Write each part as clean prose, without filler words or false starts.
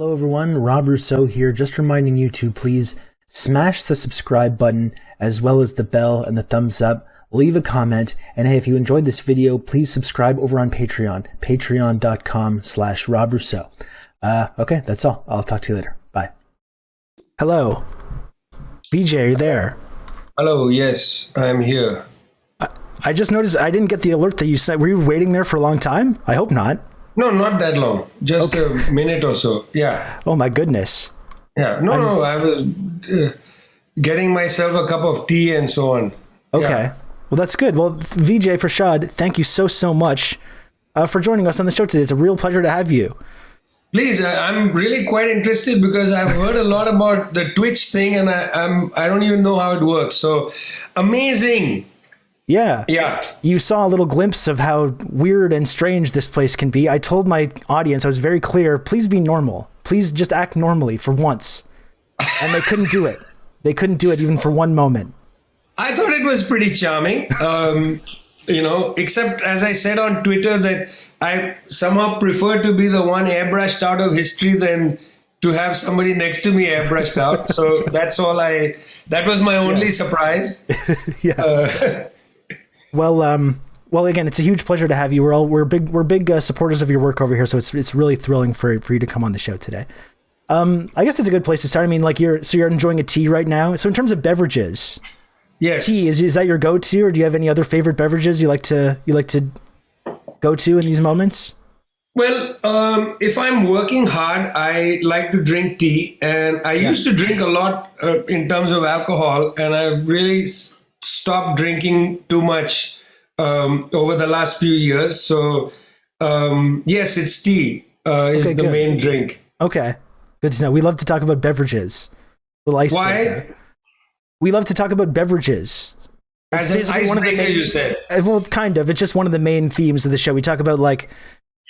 Hello everyone, Rob Rousseau here, just reminding you to please smash the subscribe button as well as the bell and the thumbs up, leave a comment, and hey, if you enjoyed this video, please subscribe over on Patreon, patreon.com/Rob Rousseau. Okay, that's all. I'll talk to you later. Bye. Hello. Vijay, are you there? Hello, yes, I'm here. I just noticed I didn't get the alert that you sent. Were you waiting there for a long time? I hope not. No, not that long. Just a minute or so. Yeah. Oh my goodness. Yeah. No, I was getting myself a cup of tea and so on. Okay. Yeah. Well, that's good. Well, Vijay Prashad, thank you so much for joining us on the show today. It's a real pleasure to have you. Please, I'm really quite interested because I've heard a lot about the Twitch thing and I don't even know how it works. So amazing. Yeah. Yeah. You saw a little glimpse of how weird and strange this place can be. I told my audience, I was very clear, please be normal. Please just act normally for once. And they couldn't do it. They couldn't do it even for one moment. I thought it was pretty charming. Except as I said on Twitter that I somehow prefer to be the one airbrushed out of history than to have somebody next to me airbrushed out. So that's all that was my only surprise. Yeah. Well, again, it's a huge pleasure to have you. We're big supporters of your work over here, so it's really thrilling for you to come on the show today. I guess it's a good place to start. I mean, like you're enjoying a tea right now. So in terms of beverages, yes, tea is that your go-to, or do you have any other favorite beverages you like to go to in these moments? Well, if I'm working hard, I like to drink tea, and I used to drink a lot in terms of alcohol, and I've really stopped drinking too much over the last few years. So yes, it's tea is the main drink. Okay, good to know. We love to talk about beverages. Little icebreaker. Why? We love to talk about beverages. As an icebreaker, you said. Well, kind of. It's just one of the main themes of the show. We talk about like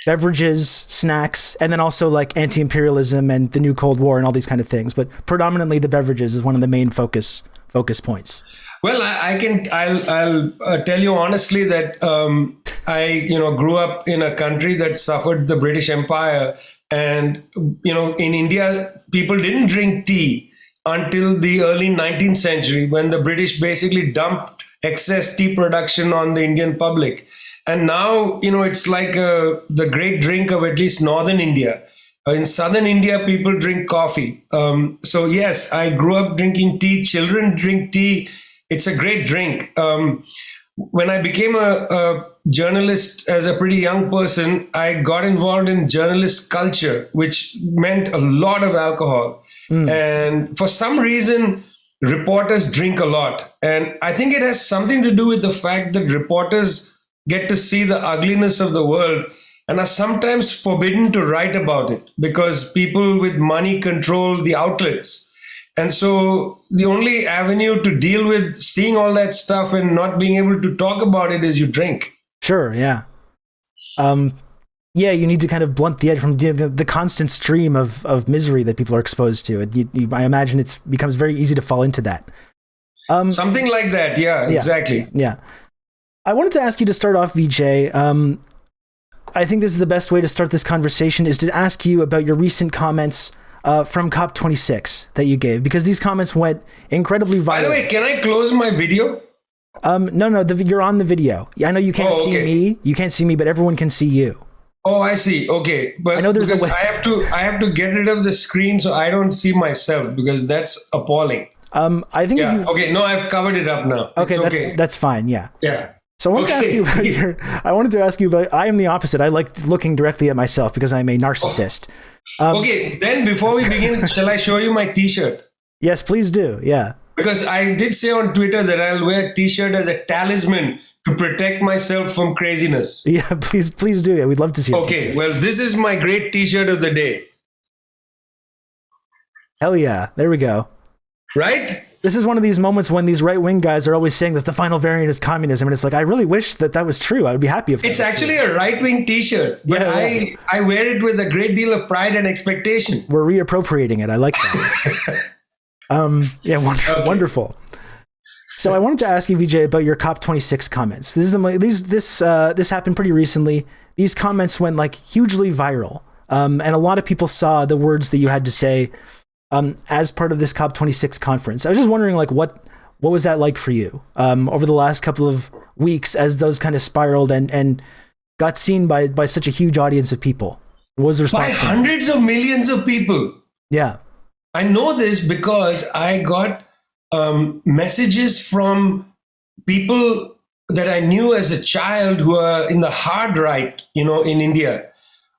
beverages, snacks, and then also like anti-imperialism and the new Cold War and all these kind of things. But predominantly, the beverages is one of the main focus points. Well, I'll tell you honestly that I grew up in a country that suffered the British Empire, and in India people didn't drink tea until the early 19th century, when the British basically dumped excess tea production on the Indian public. And now it's like the great drink of at least northern India. In southern India, people drink coffee. So yes, I grew up drinking tea. Children drink tea. It's a great drink. When I became a journalist as a pretty young person, I got involved in journalist culture, which meant a lot of alcohol. And for some reason, reporters drink a lot. And I think it has something to do with the fact that reporters get to see the ugliness of the world and are sometimes forbidden to write about it because people with money control the outlets. And so the only avenue to deal with seeing all that stuff and not being able to talk about it is you drink. Sure, yeah. Yeah, you need to kind of blunt the edge from the constant stream of misery that people are exposed to. I imagine it becomes very easy to fall into that. Something like that, yeah, exactly. Yeah. I wanted to ask you to start off, Vijay. I think this is the best way to start this conversation, is to ask you about your recent comments from COP26 that you gave, because these comments went incredibly viral. By the way, can I close my video? No, you're on the video. I know you can't see me. You can't see me, but everyone can see you. Oh, I see. Okay, but I know there's I have to get rid of the screen so I don't see myself, because that's appalling. I think. Yeah. Okay. No, I've covered it up now. Okay, that's fine. Yeah. Yeah. So I wanted to ask you about I am the opposite. I like looking directly at myself because I'm a narcissist. Okay, then before we begin, shall I show you my t-shirt? Yes, please do. Yeah. Because I did say on Twitter that I'll wear a t-shirt as a talisman to protect myself from craziness. Yeah, please do. Yeah, we'd love to see it. Okay, well, this is my great t-shirt of the day. Hell yeah. There we go. Right? This is one of these moments when these right-wing guys are always saying that the final variant is communism, and it's like, I really wish that was true. I would be happy if it's actually a right-wing t-shirt, but I wear it with a great deal of pride and expectation. We're reappropriating it. I like that. Wonderful. So I wanted to ask you, Vijay, about your COP26 comments. This happened pretty recently. These comments went like hugely viral And a lot of people saw the words that you had to say as part of this COP26 conference. I was just wondering, like, what was that like for you over the last couple of weeks as those kind of spiraled and got seen by such a huge audience of people? What was the response? By hundreds of millions of people. Yeah. I know this because I got messages from people that I knew as a child who are in the hard right, in India,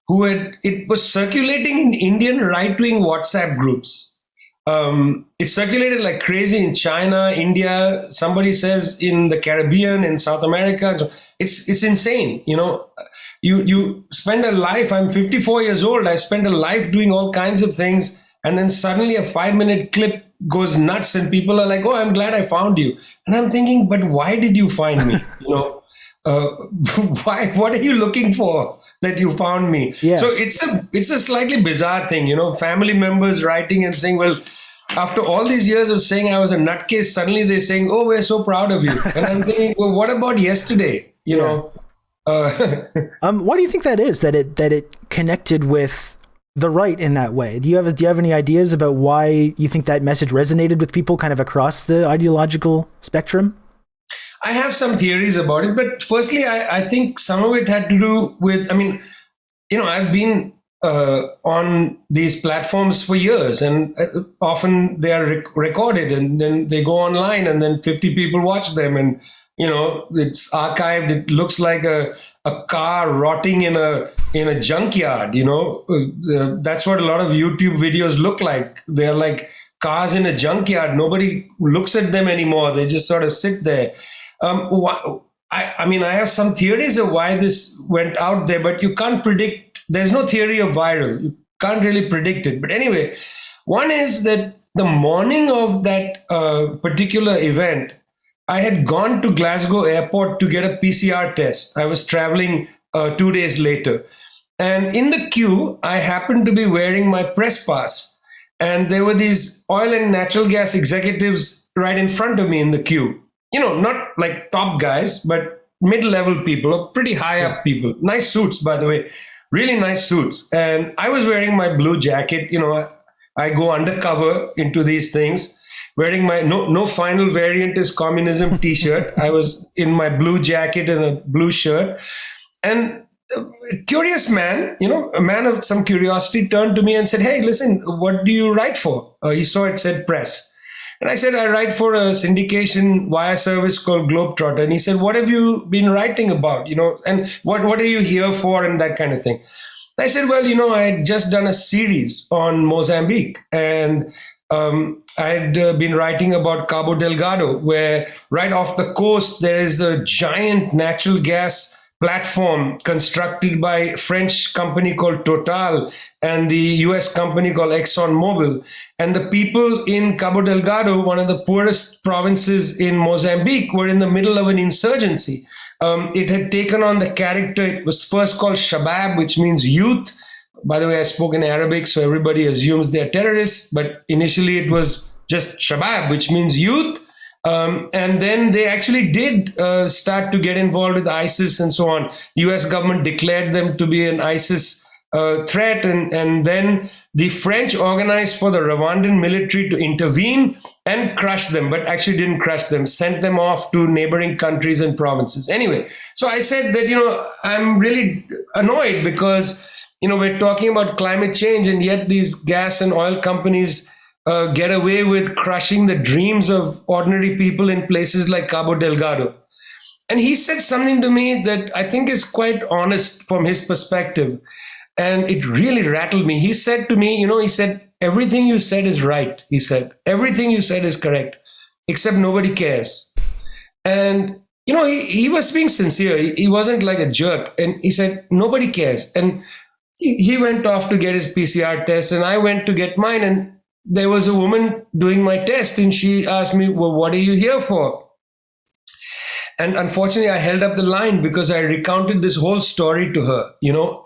it was circulating in Indian right-wing WhatsApp groups. It circulated like crazy in China, India. Somebody says in the Caribbean, in South America. So it's insane. You spend a life. I'm 54 years old. I spent a life doing all kinds of things, and then suddenly a 5-minute clip goes nuts, and people are like, "Oh, I'm glad I found you." And I'm thinking, but why did you find me? Why? What are you looking for that you found me? Yeah. So it's a slightly bizarre thing, family members writing and saying, well, after all these years of saying I was a nutcase, suddenly they're saying, oh, we're so proud of you. And I'm thinking, well, what about yesterday? Why do you think that is, that it connected with the right in that way? Do you have any ideas about why you think that message resonated with people kind of across the ideological spectrum? I have some theories about it, but firstly, I think some of it had to do with, I've been on these platforms for years, and often they are recorded and then they go online and then 50 people watch them, and, it's archived. It looks like a car rotting in a junkyard, that's what a lot of YouTube videos look like. They're like cars in a junkyard. Nobody looks at them anymore. They just sort of sit there. I have some theories of why this went out there, but you can't predict. There's no theory of viral. You can't really predict it. But anyway, one is that the morning of that particular event, I had gone to Glasgow airport to get a PCR test. I was traveling 2 days later. And in the queue, I happened to be wearing my press pass. And there were these oil and natural gas executives right in front of me in the queue. Not like top guys, but mid-level people, or pretty high up people. Nice suits, by the way, really nice suits. And I was wearing my blue jacket. I go undercover into these things, wearing my no final variant is communism t-shirt. I was in my blue jacket and a blue shirt. And a curious man, a man of some curiosity, turned to me and said, hey, listen, what do you write for? He saw it said press. And I said, I write for a syndication wire service called Globetrotter. And he said, what have you been writing about? And what are you here for, and that kind of thing. I said, well, I had just done a series on Mozambique, and I had been writing about Cabo Delgado, where right off the coast, there is a giant natural gas platform constructed by a French company called Total and the US company called ExxonMobil. And the people in Cabo Delgado, one of the poorest provinces in Mozambique, were in the middle of an insurgency. It had taken on the character. It was first called Shabab, which means youth. By the way, I spoke in Arabic, so everybody assumes they're terrorists. But initially it was just Shabab, which means youth. And then they actually did start to get involved with ISIS and so on. US government declared them to be an ISIS threat. And then the French organized for the Rwandan military to intervene and crush them, but actually didn't crush them, sent them off to neighboring countries and provinces. Anyway, so I said that, I'm really annoyed because, we're talking about climate change, and yet these gas and oil companies get away with crushing the dreams of ordinary people in places like Cabo Delgado. And he said something to me that I think is quite honest from his perspective. And it really rattled me. He said to me, he said, everything you said is right. He said, everything you said is correct, except nobody cares. And, he was being sincere. He wasn't like a jerk. And he said, nobody cares. And he went off to get his PCR test, and I went to get mine. And there was a woman doing my test, and she asked me, well, what are you here for? And unfortunately, I held up the line because I recounted this whole story to her,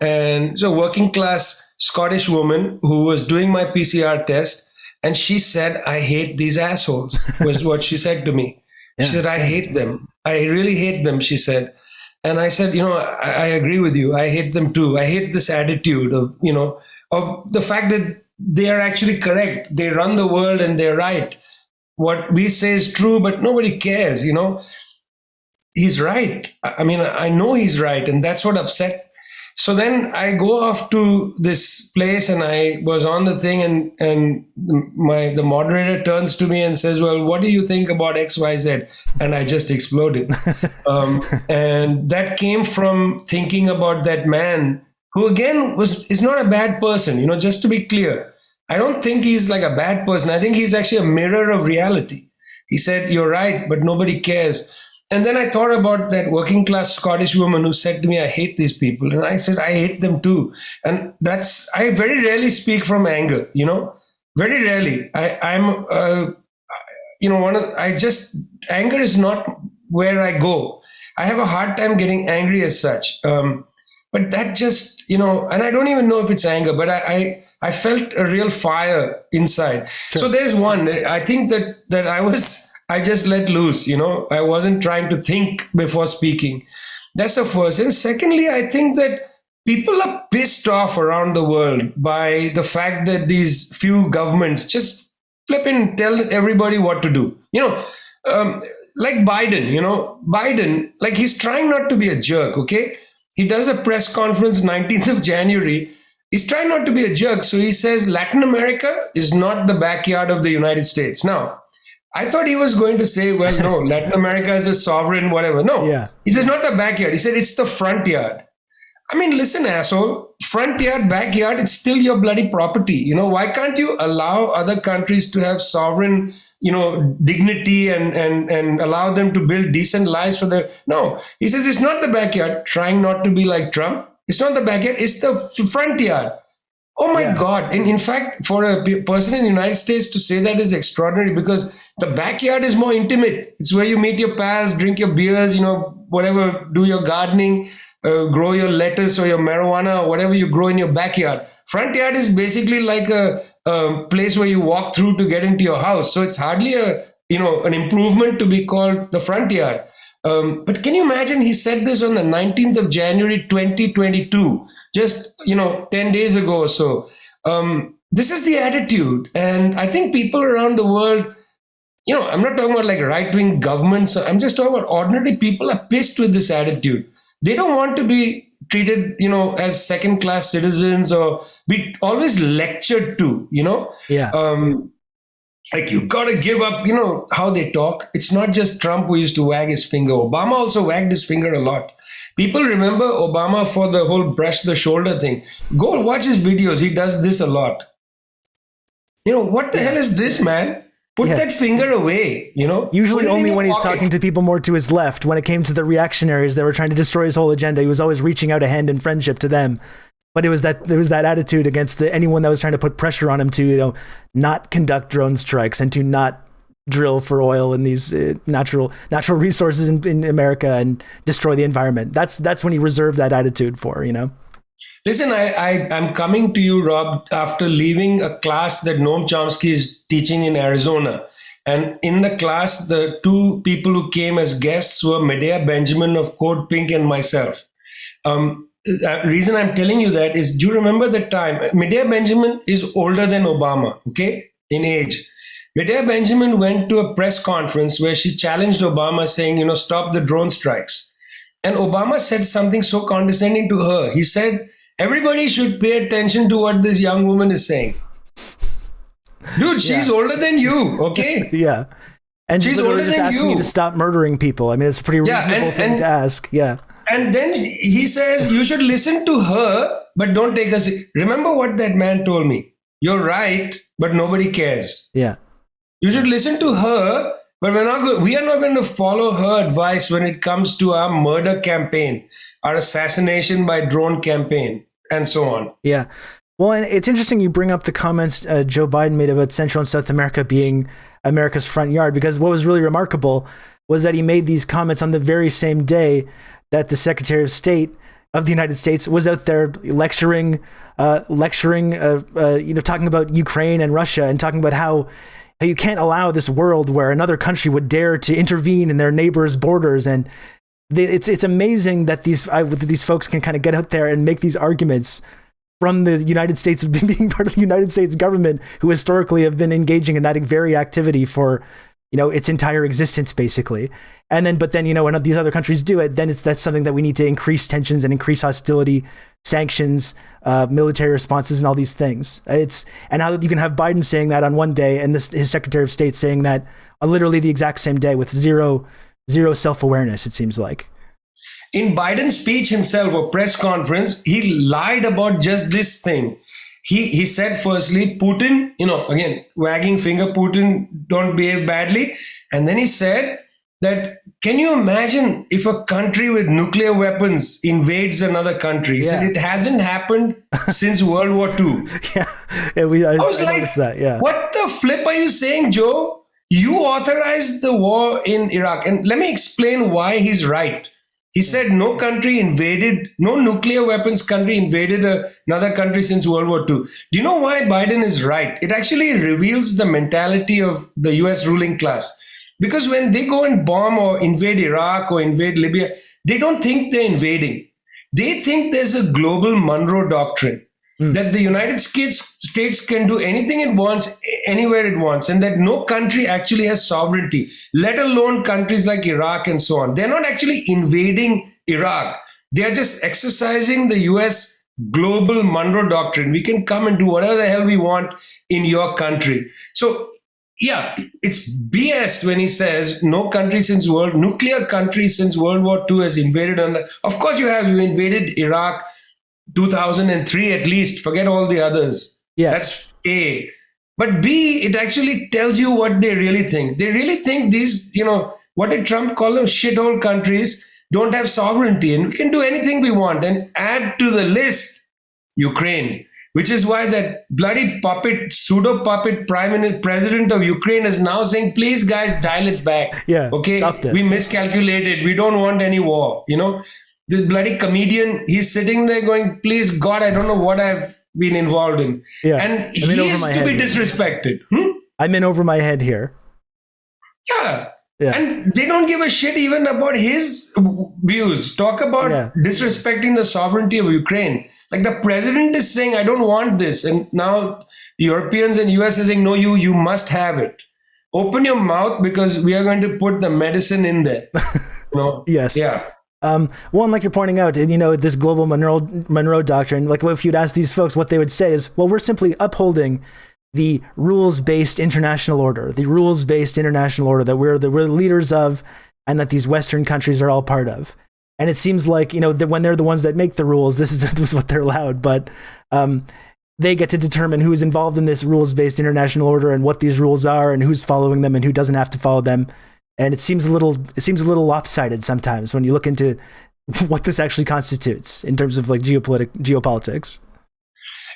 and so working class Scottish woman who was doing my PCR test. And she said, I hate these assholes, was what she said to me. Yeah, she said, I hate them. I really hate them, she said. And I said, I agree with you. I hate them too. I hate this attitude of, of the fact that they are actually correct. They run the world and they're right. What we say is true, but nobody cares, He's right. I mean, I know he's right. And that's what upset. So then I go off to this place and I was on the thing and the moderator turns to me and says, well, what do you think about XYZ? And I just exploded. And that came from thinking about that man who again is not a bad person, just to be clear. I don't think he's like a bad person. I think he's actually a mirror of reality. He said, you're right, but nobody cares. And then I thought about that working class Scottish woman who said to me, I hate these people. And I said, I hate them too. And I very rarely speak from anger, very rarely. Anger is not where I go. I have a hard time getting angry as such. But that just, and I don't even know if it's anger, but I felt a real fire inside. Sure. So there's one. I think that I just let loose, I wasn't trying to think before speaking. That's the first. And secondly, I think that people are pissed off around the world by the fact that these few governments just flip and tell everybody what to do. Like Biden, like he's trying not to be a jerk, okay? He does a press conference 19th of January. He's trying not to be a jerk. So he says Latin America is not the backyard of the United States. Now, I thought he was going to say, well, no, Latin America is a sovereign, whatever. No, It is not the backyard. He said it's the front yard. I mean, listen, asshole, front yard, backyard, it's still your bloody property. Why can't you allow other countries to have sovereign, dignity and allow them to build decent lives for their... No, he says it's not the backyard, trying not to be like Trump. It's not the backyard, it's the front yard. Oh my God. In fact, for a person in the United States to say that is extraordinary because the backyard is more intimate. It's where you meet your pals, drink your beers, whatever, do your gardening, grow your lettuce or your marijuana or whatever you grow in your backyard. Front yard is basically like a place where you walk through to get into your house. So it's hardly an improvement to be called the front yard. But can you imagine he said this on the 19th of January, 2022, just, 10 days ago or so. This is the attitude. And I think people around the world, I'm not talking about like right-wing governments. I'm just talking about ordinary people are pissed with this attitude. They don't want to be treated, as second-class citizens or be always lectured to, Yeah. Like you got to give up, how they talk. It's not just Trump who used to wag his finger. Obama also wagged his finger a lot. People remember Obama for the whole brush the shoulder thing. Go watch his videos. He does this a lot. What the hell is this, man? Put that finger away, Usually only when he's talking to people more to his left. When it came to the reactionaries that were trying to destroy his whole agenda, he was always reaching out a hand in friendship to them. But there was that attitude against anyone that was trying to put pressure on him to, not conduct drone strikes and to not drill for oil in these natural resources in America and destroy the environment. That's when he reserved that attitude for, Listen, I'm coming to you, Rob, after leaving a class that Noam Chomsky is teaching in Arizona. And in the class, the two people who came as guests were Medea Benjamin of Code Pink and myself. Reason I'm telling you that is, do you remember the time? Medea Benjamin is older than Obama, okay, in age. Vijay Benjamin went to a press conference where she challenged Obama saying, stop the drone strikes. And Obama said something so condescending to her. He said, everybody should pay attention to what this young woman is saying. Dude, she's older than you, okay? Yeah. And she's older than asking you to stop murdering people. I mean, it's a pretty reasonable thing to ask. Yeah. And then he says, you should listen to her, but don't take us. Remember what that man told me. You're right, but nobody cares. Yeah. You should listen to her, but we are not going to follow her advice when it comes to our murder campaign, our assassination by drone campaign, and so on. Yeah. Well, and it's interesting you bring up the comments Joe Biden made about Central and South America being America's front yard, because what was really remarkable was that he made these comments on the very same day that the Secretary of State of the United States was out there lecturing, talking about Ukraine and Russia and talking about how you can't allow this world where another country would dare to intervene in their neighbors' borders. And it's amazing that these folks can kind of get out there and make these arguments from the United States, of being part of the United States government, who historically have been engaging in that very activity for, its entire existence, basically. But then, when these other countries do it, then that's something that we need to increase tensions and increase hostility, sanctions, military responses, and all these things. And how you can have Biden saying that on one day and his Secretary of State saying that on literally the exact same day with zero self-awareness, it seems like. In Biden's speech himself, or press conference, he lied about just this thing. He said, firstly, Putin, again, wagging finger, Putin, don't behave badly. And then he said that, can you imagine if a country with nuclear weapons invades another country? He said it hasn't happened since World War II. I was like, noticed that, yeah. What the flip are you saying, Joe? You authorized the war in Iraq. And let me explain why he's right. He said no nuclear weapons country invaded another country since World War II. Do you know why Biden is right? It actually reveals the mentality of the US ruling class. Because when they go and bomb or invade Iraq or invade Libya, they don't think they're invading. They think there's a global Monroe Doctrine, that the United States can do anything it wants, anywhere it wants, and that no country actually has sovereignty, let alone countries like Iraq and so on. They're not actually invading Iraq. They're just exercising the US global Monroe Doctrine. We can come and do whatever the hell we want in your country. So, yeah, it's BS when he says nuclear country since World War II has invaded. Of course you invaded Iraq 2003 at least, forget all the others. Yes. That's A. But B, it actually tells you what they really think. They really think these, what did Trump call them? Shithole countries don't have sovereignty and we can do anything we want. And add to the list Ukraine, which is why that bloody pseudo-puppet president of Ukraine is now saying, please guys, dial it back. Yeah, okay, stop this. We miscalculated. We don't want any war, This bloody comedian, he's sitting there going, please God, I don't know what I've been involved in. Yeah. And he is to be disrespected. I'm in over my head here. Yeah. And they don't give a shit even about his views. Talk about disrespecting the sovereignty of Ukraine. Like the president is saying, I don't want this. And now Europeans and US are saying, no, you must have it. Open your mouth because we are going to put the medicine in there. Yes. Yeah. One, like you're pointing out, this global Monroe Doctrine, like if you'd ask these folks, what they would say is, well, we're simply upholding the rules-based international order, that we're the leaders of, and that these Western countries are all part of. And it seems like, that when they're the ones that make the rules, this is what they're allowed. But they get to determine who's involved in this rules-based international order and what these rules are and who's following them and who doesn't have to follow them. And it seems a little lopsided sometimes when you look into what this actually constitutes in terms of like geopolitics.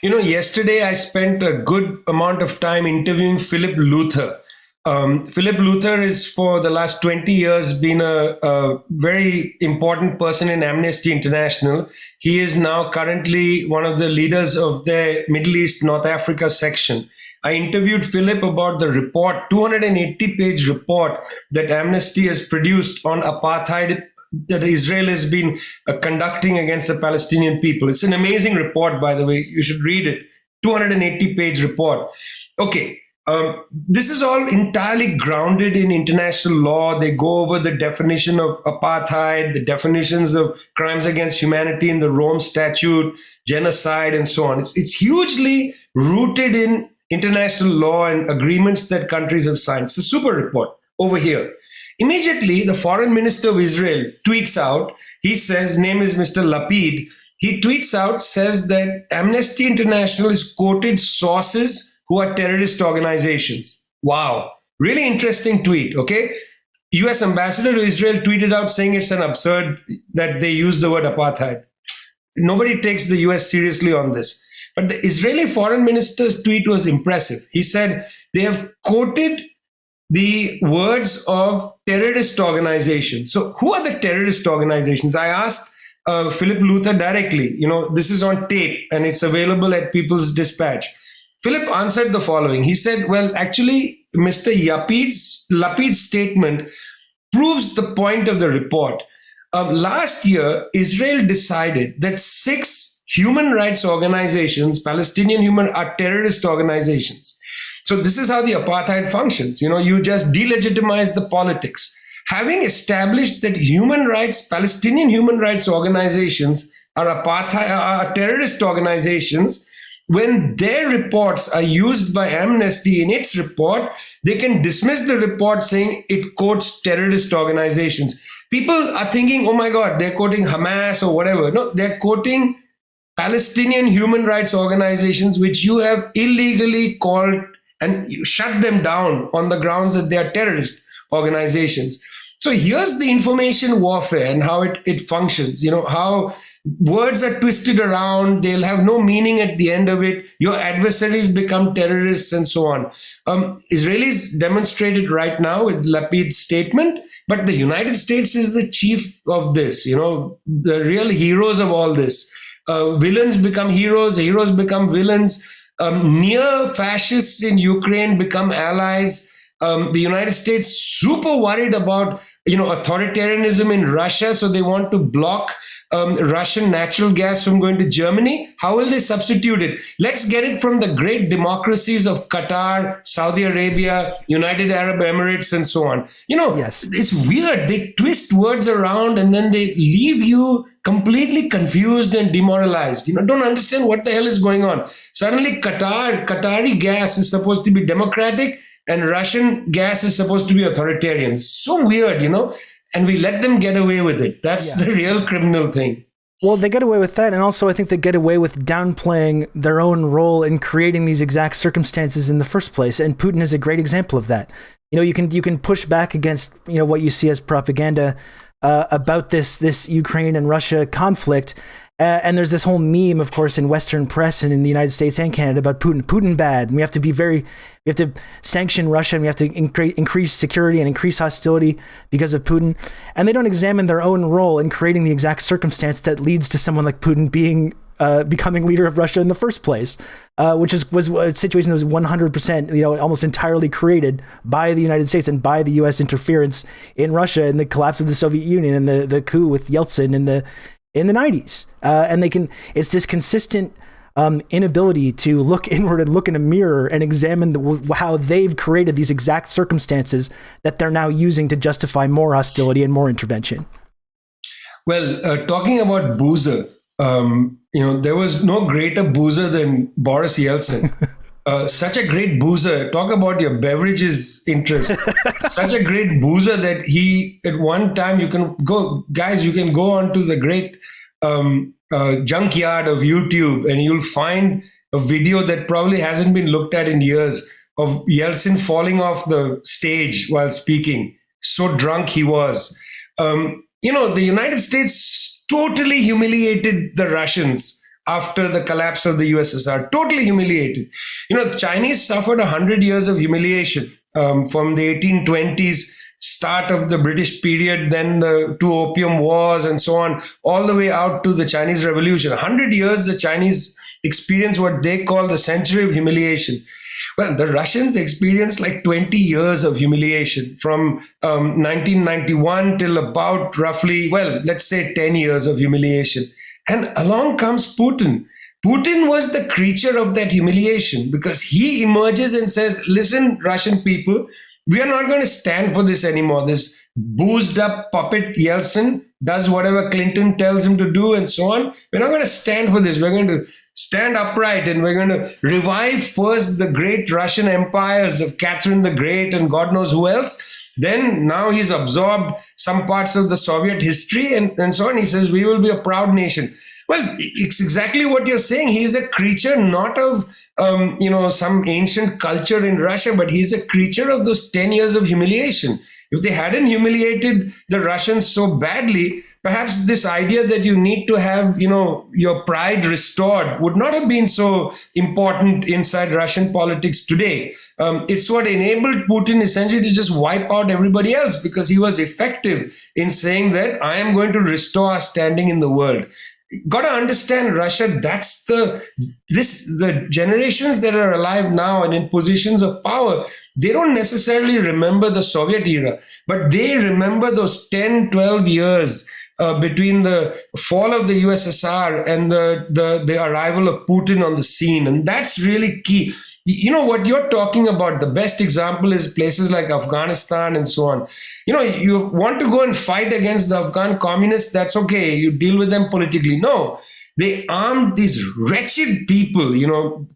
Yesterday I spent a good amount of time interviewing Philip Luther. Philip Luther is for the last 20 years been a very important person in Amnesty International. He is now currently one of the leaders of their Middle East, North Africa section. I interviewed Philip about the report, 280-page report that Amnesty has produced on apartheid that Israel has been conducting against the Palestinian people. It's an amazing report, by the way. You should read it. 280-page report. Okay. This is all entirely grounded in international law. They go over the definition of apartheid, the definitions of crimes against humanity in the Rome Statute, genocide, and so on. It's hugely rooted in international law and agreements that countries have signed. It's a super report over here. Immediately, the foreign minister of Israel tweets out, he says, name is Mr. Lapid, he tweets out, says that Amnesty International is quoted sources who are terrorist organizations. Wow. Really interesting tweet, okay? US ambassador to Israel tweeted out saying it's an absurd that they use the word apartheid. Nobody takes the US seriously on this. But the Israeli foreign minister's tweet was impressive. He said they have quoted the words of terrorist organizations. So who are the terrorist organizations? I asked Philip Luther directly. This is on tape and it's available at People's Dispatch. Philip answered the following. He said, well, actually, Mr. Lapid's statement proves the point of the report. Last year, Israel decided that 6 human rights organizations, Palestinian human, are terrorist organizations. So this is how the apartheid functions. You just delegitimize the politics. Having established that Palestinian human rights organizations are terrorist organizations, when their reports are used by Amnesty in its report, they can dismiss the report saying it quotes terrorist organizations. People are thinking, oh my God, they're quoting Hamas or whatever. No, they're quoting Palestinian human rights organizations, which you have illegally called and you shut them down on the grounds that they are terrorist organizations. So here's the information warfare and how it functions, how words are twisted around, they'll have no meaning at the end of it, your adversaries become terrorists and so on. Israelis demonstrated right now with Lapid's statement, but the United States is the chief of this, the real heroes of all this. Villains become heroes, heroes become villains. Near fascists in Ukraine become allies. The United States super worried about authoritarianism in Russia, so they want to block Russian natural gas from going to Germany. How will they substitute it? Let's get it from the great democracies of Qatar, Saudi Arabia, United Arab Emirates, and so on. Yes. It's weird. They twist words around and then they leave you completely confused and demoralized. Don't understand what the hell is going on. Suddenly Qatari gas is supposed to be democratic and Russian gas is supposed to be authoritarian. So weird, and we let them get away with it. That's the real criminal thing. Well, they get away with that, and also I think they get away with downplaying their own role in creating these exact circumstances in the first place, and Putin is a great example of that. You can push back against what you see as propaganda about this Ukraine and Russia conflict. And there's this whole meme, of course, in Western press and in the United States and Canada about Putin bad. And we have to sanction Russia and we have to increase security and increase hostility because of Putin. And they don't examine their own role in creating the exact circumstance that leads to someone like Putin becoming leader of Russia in the first place, which was a situation that was 100%, almost entirely created by the United States and by the U.S. interference in Russia and the collapse of the Soviet Union and the coup with Yeltsin in the 90s. And it's this consistent inability to look inward and look in a mirror and examine how they've created these exact circumstances that they're now using to justify more hostility and more intervention. Well, talking about boozer, there was no greater boozer than Boris Yeltsin. Such a great boozer. Talk about your beverages interest. Such a great boozer that he, at one time, you can go onto the great junkyard of YouTube and you'll find a video that probably hasn't been looked at in years of Yeltsin falling off the stage while speaking. So drunk he was. The United States totally humiliated the Russians after the collapse of the USSR, totally humiliated. The Chinese suffered 100 years of humiliation from the 1820s, start of the British period, then the 2 Opium Wars and so on, all the way out to the Chinese Revolution. 100 years the Chinese experienced what they call the century of humiliation. Well, the Russians experienced like 20 years of humiliation from 1991 till about roughly, let's say 10 years of humiliation. And along comes Putin. Putin was the creature of that humiliation because he emerges and says, listen, Russian people, we are not going to stand for this anymore. This boozed up puppet Yeltsin does whatever Clinton tells him to do and so on. We're not going to stand for this. We're going to stand upright and we're going to revive first the great Russian empires of Catherine the Great and God knows who else. Then now he's absorbed some parts of the Soviet history and so on. He says, we will be a proud nation. Well, it's exactly what you're saying. He's a creature not of, some ancient culture in Russia, but he's a creature of those 10 years of humiliation. If they hadn't humiliated the Russians so badly, perhaps this idea that you need to have, your pride restored would not have been so important inside Russian politics today. It's what enabled Putin essentially to just wipe out everybody else because he was effective in saying that I am going to restore our standing in the world. Got to understand Russia, that's the generations that are alive now and in positions of power, they don't necessarily remember the Soviet era, but they remember those 10, 12 years between the fall of the USSR and the arrival of Putin on the scene. And that's really key. You know what you're talking about, the best example is places like Afghanistan and so on. You want to go and fight against the Afghan communists, that's okay, you deal with them politically. No, they armed these wretched people,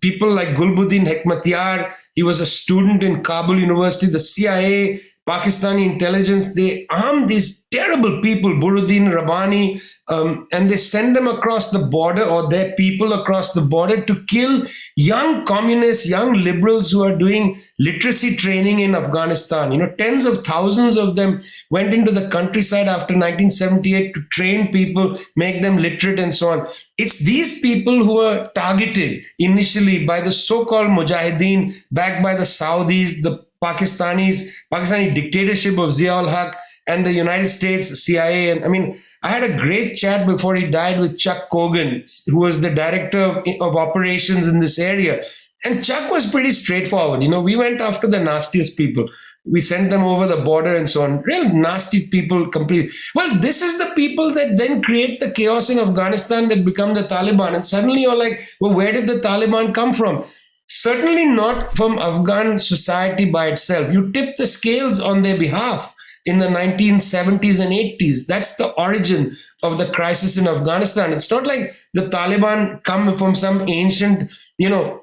people like Gulbuddin Hekmatyar. He was a student in Kabul University. The CIA, Pakistani intelligence, they armed these terrible people, Buruddin Rabbani, and they send them across the border, or their people across the border, to kill young communists, young liberals who are doing literacy training in Afghanistan. Tens of thousands of them went into the countryside after 1978 to train people, make them literate and so on. It's these people who were targeted initially by the so-called Mujahideen, backed by the Saudis, the Pakistani dictatorship of Zia-ul Haq, and the United States CIA. And I had a great chat before he died with Chuck Cogan, who was the director of operations in this area. And Chuck was pretty straightforward. We went after the nastiest people. We sent them over the border and so on. Real nasty people, completely. Well, this is the people that then create the chaos in Afghanistan that become the Taliban. And suddenly you're like, well, where did the Taliban come from? Certainly not from Afghan society by itself. You tip the scales on their behalf in the 1970s and 80s. That's the origin of the crisis in Afghanistan. It's not like the Taliban come from some ancient,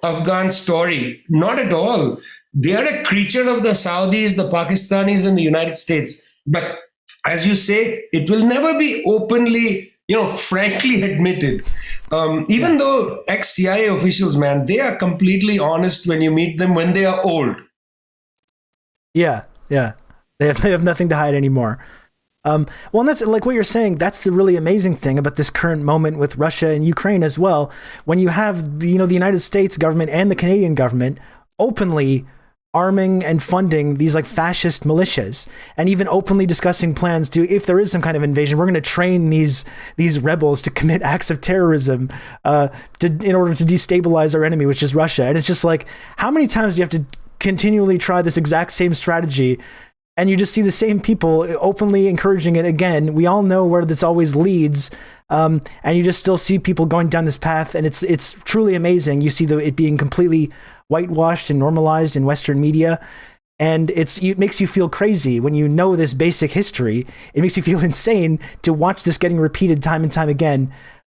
Afghan story. Not at all. They are a creature of the Saudis, the Pakistanis, and the United States. But as you say, it will never be openly, frankly admitted. Even though ex-CIA officials, man, they are completely honest when you meet them when they are old. Yeah. They have nothing to hide anymore. Well, and that's like what you're saying. That's the really amazing thing about this current moment with Russia and Ukraine as well. When you have, the United States government and the Canadian government openly arming and funding these like fascist militias, and even openly discussing plans to, if there is some kind of invasion, we're going to train these rebels to commit acts of terrorism in order to destabilize our enemy, which is Russia. And it's just like, how many times do you have to continually try this exact same strategy? And you just see the same people openly encouraging it again. We all know where this always leads. And you just still see people going down this path. And it's truly amazing. You see it being completely whitewashed and normalized in Western media. And it makes you feel crazy when you know this basic history. It makes you feel insane to watch this getting repeated time and time again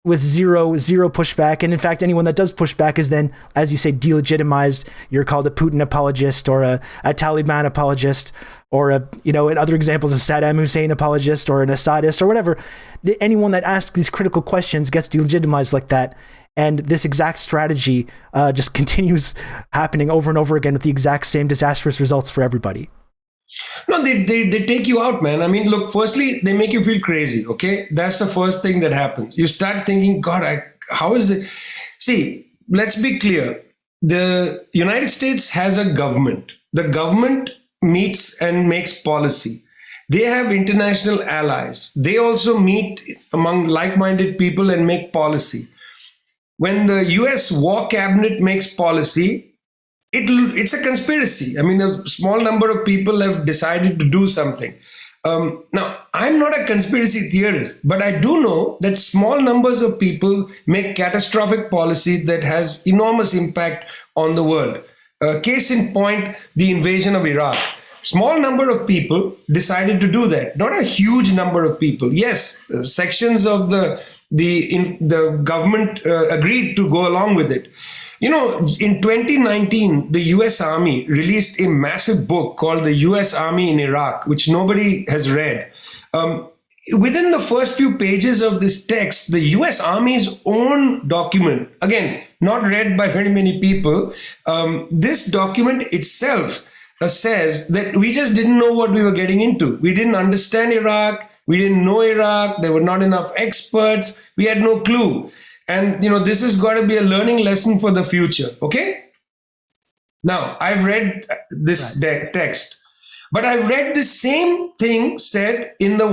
with zero pushback. And in fact, anyone that does push back is then, as you say, delegitimized. You're called a Putin apologist or a Taliban apologist, or in other examples, a Saddam Hussein apologist or an Assadist or whatever. Anyone that asks these critical questions gets delegitimized like that. And this exact strategy just continues happening over and over again with the exact same disastrous results for everybody. No, they take you out, man. Look, firstly, they make you feel crazy, okay? That's the first thing that happens. You start thinking, God, how is it? See, let's be clear. The United States has a government. The government meets and makes policy. They have international allies. They also meet among like-minded people and make policy. When the US war cabinet makes policy, it's a conspiracy. A small number of people have decided to do something. Now, I'm not a conspiracy theorist, but I do know that small numbers of people make catastrophic policy that has enormous impact on the world. Case in point, the invasion of Iraq. Small number of people decided to do that, not a huge number of people. Yes, sections of the government agreed to go along with it. In 2019, the US Army released a massive book called The US Army in Iraq, which nobody has read. Within the first few pages of this text, the US Army's own document, again, not read by very many people, this document itself says that we just didn't know what we were getting into. We didn't understand Iraq. We didn't know Iraq. There were not enough experts. We had no clue. And, this has got to be a learning lesson for the future. Okay? Now, I've read this text, but I've read the same thing said in the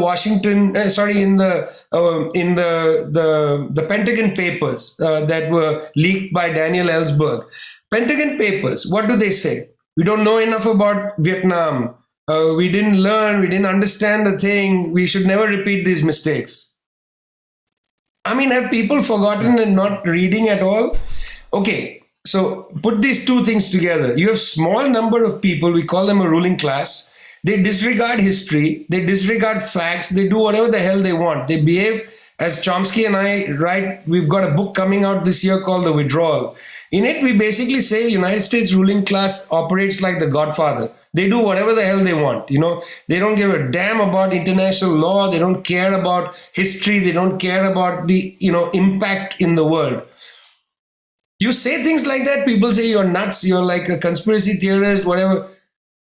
the Pentagon Papers that were leaked by Daniel Ellsberg. Pentagon Papers, what do they say? We don't know enough about Vietnam. We didn't learn. We didn't understand the thing. We should never repeat these mistakes. I mean, have people forgotten and not reading at all? Okay, so put these two things together. You have small number of people, we call them a ruling class. They disregard history, they disregard facts, they do whatever the hell they want. They behave as Chomsky and I write. We've got a book coming out this year called The Withdrawal. In it, we basically say United States ruling class operates like the Godfather. They do whatever the hell they want. They don't give a damn about international law. They don't care about history. They don't care about the, impact in the world. You say things like that, people say you're nuts, you're like a conspiracy theorist, whatever.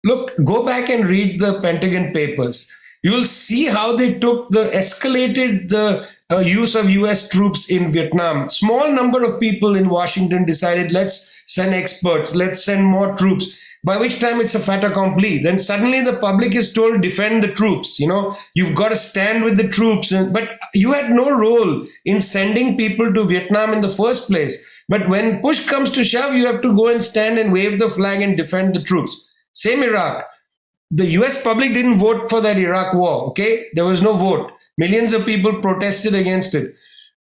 Look, go back and read the Pentagon Papers. You will see how they escalated the use of US troops in Vietnam. Small number of people in Washington decided, let's send experts, let's send more troops. By which time it's a fait accompli. Then suddenly the public is told, defend the troops. You've got to stand with the troops. But you had no role in sending people to Vietnam in the first place. But when push comes to shove, you have to go and stand and wave the flag and defend the troops. Same Iraq. The US public didn't vote for that Iraq war, okay? There was no vote. Millions of people protested against it.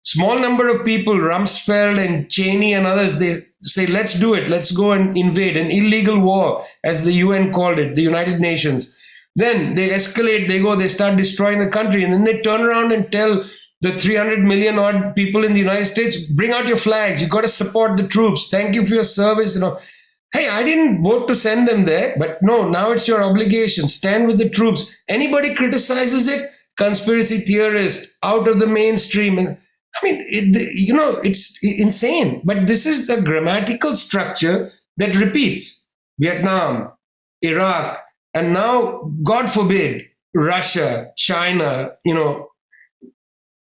Small number of people, Rumsfeld and Cheney and others, they say, let's do it. Let's go and invade an illegal war, as the UN called it, the United Nations. Then they escalate, they start destroying the country. And then they turn around and tell the 300 million odd people in the United States, bring out your flags. You got to support the troops. Thank you for your service. Hey, I didn't vote to send them there, but no, now it's your obligation. Stand with the troops. Anybody criticizes it, conspiracy theorist, out of the mainstream. I mean, it's insane. But this is the grammatical structure that repeats. Vietnam, Iraq, and now, God forbid, Russia, China,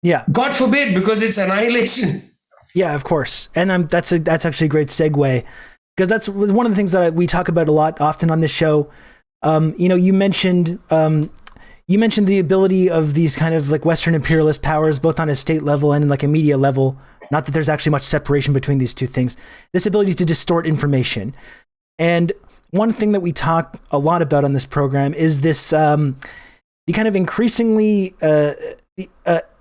Yeah. God forbid, because it's annihilation. Yeah, of course. And that's actually a great segue, because that's one of the things that we talk about a lot often on this show. You mentioned the ability of these kind of like Western imperialist powers, both on a state level and like a media level. Not that there's actually much separation between these two things. This ability to distort information. And one thing that we talk a lot about on this program is this, the kind of increasingly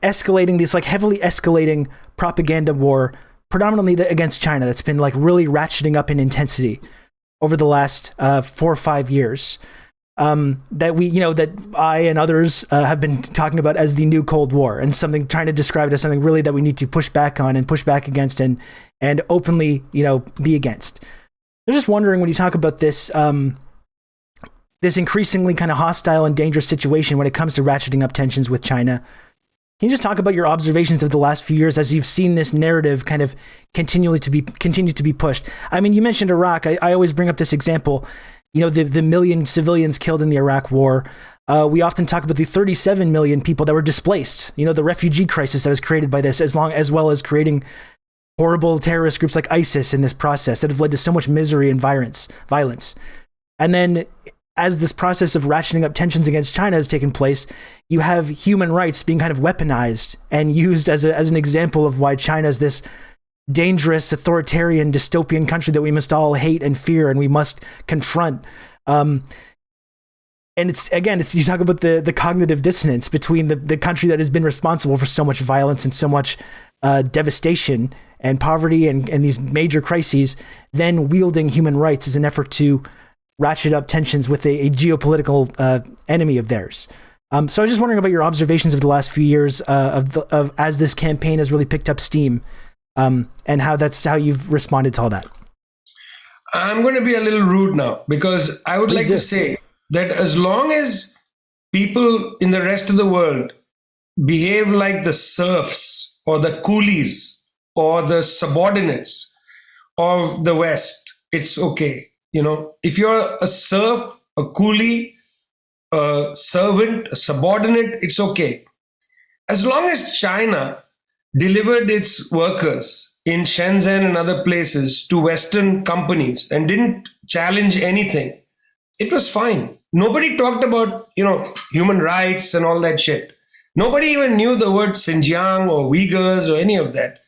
escalating, this like heavily escalating propaganda war, predominantly against China, that's been like really ratcheting up in intensity over the last 4 or 5 years. That I and others have been talking about as the new Cold War, and trying to describe it as something really that we need to push back on and push back against and openly, be against. I'm just wondering, when you talk about this, this increasingly kind of hostile and dangerous situation when it comes to ratcheting up tensions with China, can you just talk about your observations of the last few years as you've seen this narrative kind of continue to be pushed? I mean, you mentioned Iraq. I always bring up this example, the million civilians killed in the Iraq war. We often talk about the 37 million people that were displaced, the refugee crisis that was created by this, as well as creating horrible terrorist groups like ISIS in this process that have led to so much misery and violence. And then, as this process of ratcheting up tensions against China has taken place, you have human rights being kind of weaponized and used as an example of why China is this dangerous, authoritarian, dystopian country that we must all hate and fear and we must confront. And you talk about the cognitive dissonance between the country that has been responsible for so much violence and so much devastation and poverty and these major crises, then wielding human rights as an effort to ratchet up tensions with a geopolitical enemy of theirs. So I was just wondering about your observations of the last few years of as this campaign has really picked up steam, and that's how you've responded to all that. I'm going to be a little rude now, because I would like to say that as long as people in the rest of the world behave like the serfs or the coolies or the subordinates of the West, it's okay. If you're a serf, a coolie, a servant, a subordinate, it's okay. As long as China delivered its workers in Shenzhen and other places to Western companies and didn't challenge anything, it was fine. Nobody talked about, human rights and all that shit. Nobody even knew the word Xinjiang or Uyghurs or any of that.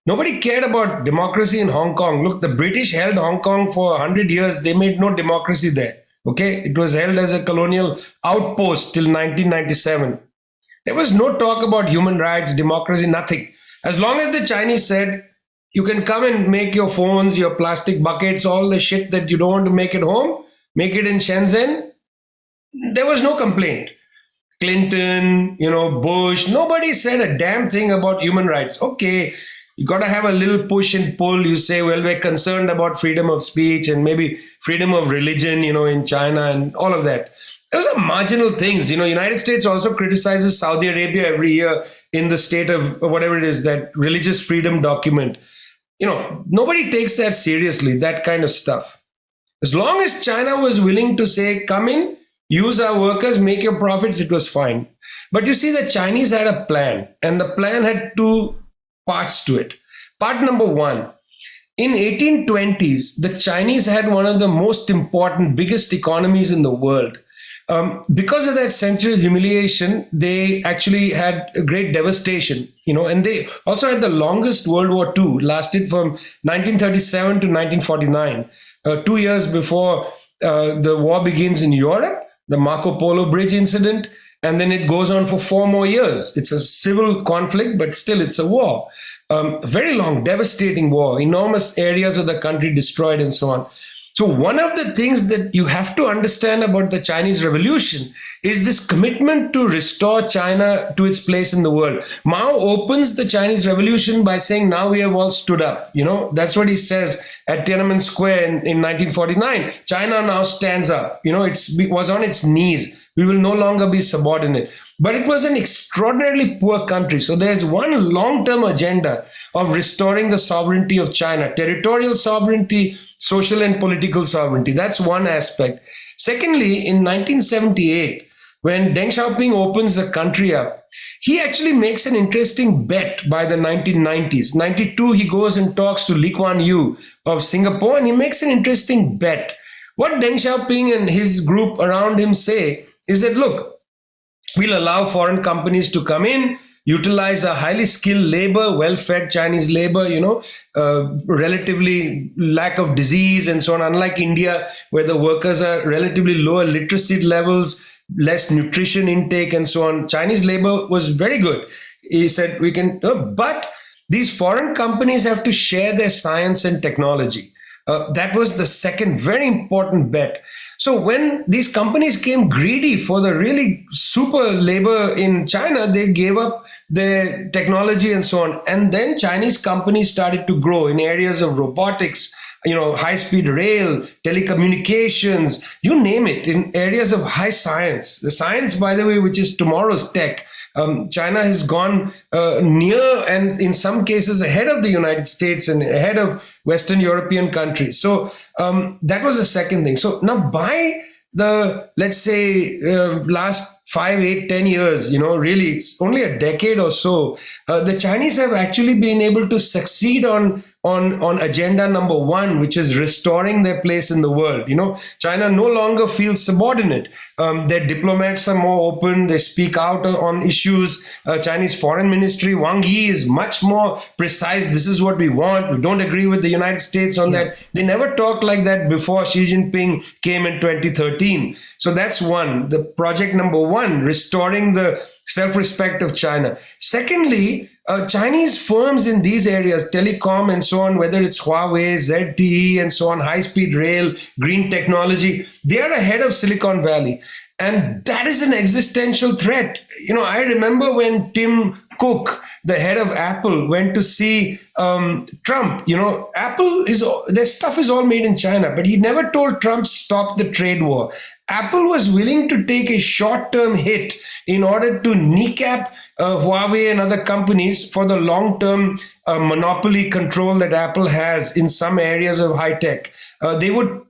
Nobody cared about democracy in Hong Kong. Look, the British held Hong Kong for 100 years. They made no democracy there. Okay, it was held as a colonial outpost till 1997. There was no talk about human rights, democracy, nothing. As long as the Chinese said, you can come and make your phones, your plastic buckets, all the shit that you don't want to make at home, make it in Shenzhen, there was no complaint. Clinton, Bush, nobody said a damn thing about human rights. Okay, you got to have a little push and pull. You say, well, we're concerned about freedom of speech and maybe freedom of religion, in China and all of that. Those are marginal things. United States also criticizes Saudi Arabia every year in the state of whatever it is, that religious freedom document. Nobody takes that seriously, that kind of stuff. As long as China was willing to say, come in, use our workers, make your profits, it was fine. But you see, the Chinese had a plan, and the plan had two parts to it. Part number one, in 1820s, the Chinese had one of the most important, biggest economies in the world. Because of that century of humiliation, they actually had a great devastation, and they also had the longest World War II, lasted from 1937 to 1949, 2 years before the war begins in Europe, the Marco Polo Bridge incident, and then it goes on for 4 more years. It's a civil conflict, but still it's a war. Very long, devastating war, enormous areas of the country destroyed and so on. So one of the things that you have to understand about the Chinese Revolution is this commitment to restore China to its place in the world. Mao opens the Chinese Revolution by saying, now we have all stood up. That's what he says at Tiananmen Square in 1949. China now stands up. It was on its knees. We will no longer be subordinate. But it was an extraordinarily poor country. So there's one long-term agenda of restoring the sovereignty of China, territorial sovereignty, social and political sovereignty. That's one aspect. Secondly, in 1978, when Deng Xiaoping opens the country up, he actually makes an interesting bet by the 1990s. 92, he goes and talks to Lee Kuan Yew of Singapore, and he makes an interesting bet. What Deng Xiaoping and his group around him say is that, look, we'll allow foreign companies to come in, utilize a highly skilled labor, well-fed Chinese labor, relatively lack of disease and so on, unlike India, where the workers are relatively lower literacy levels, less nutrition intake and so on. Chinese labor was very good. He said, we can, but these foreign companies have to share their science and technology. That was the second very important bet. So when these companies came greedy for the really super labor in China, they gave up their technology and so on. And then Chinese companies started to grow in areas of robotics, high-speed rail, telecommunications, you name it, in areas of high science. The science, by the way, which is tomorrow's tech. China has gone near and in some cases ahead of the United States and ahead of Western European countries. So that was the second thing. So now by the, let's say, last 5, 8, 10 years, really it's only a decade or so, the Chinese have actually been able to succeed on agenda number one, which is restoring their place in the world. China no longer feels subordinate. Their diplomats are more open. They speak out on issues. Chinese Foreign Ministry, Wang Yi, is much more precise. This is what we want. We don't agree with the United States on that. They never talked like that before Xi Jinping came in 2013. So that's one, the project number one, restoring the self-respect of China. Secondly, Chinese firms in these areas, telecom and so on, whether it's Huawei, ZTE and so on, high-speed rail, green technology, they are ahead of Silicon Valley. And that is an existential threat. I remember when Tim Cook, the head of Apple, went to see Trump. Apple their stuff is all made in China, but he never told Trump stop the trade war. Apple was willing to take a short-term hit in order to kneecap Huawei and other companies for the long-term monopoly control that Apple has in some areas of high tech. They would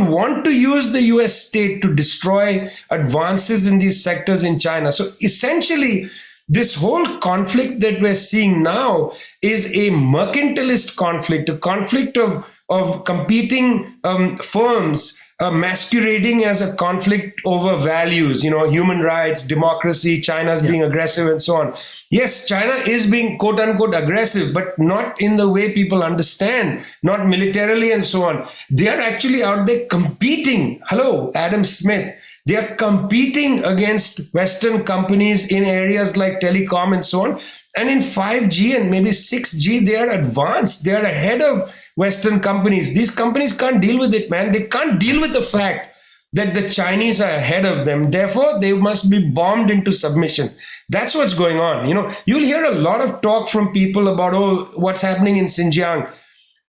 want to use the US state to destroy advances in these sectors in China. So essentially, this whole conflict that we're seeing now is a mercantilist conflict, a conflict of competing firms masquerading as a conflict over values, human rights, democracy, China's being aggressive and so on. Yes, China is being quote unquote aggressive, but not in the way people understand, not militarily and so on. They are actually out there competing. Hello, Adam Smith. They are competing against Western companies in areas like telecom and so on. And in 5G and maybe 6G, they are advanced. They are ahead of Western companies. These companies can't deal with it, man. They can't deal with the fact that the Chinese are ahead of them. Therefore, they must be bombed into submission. That's what's going on. You'll hear a lot of talk from people about, what's happening in Xinjiang.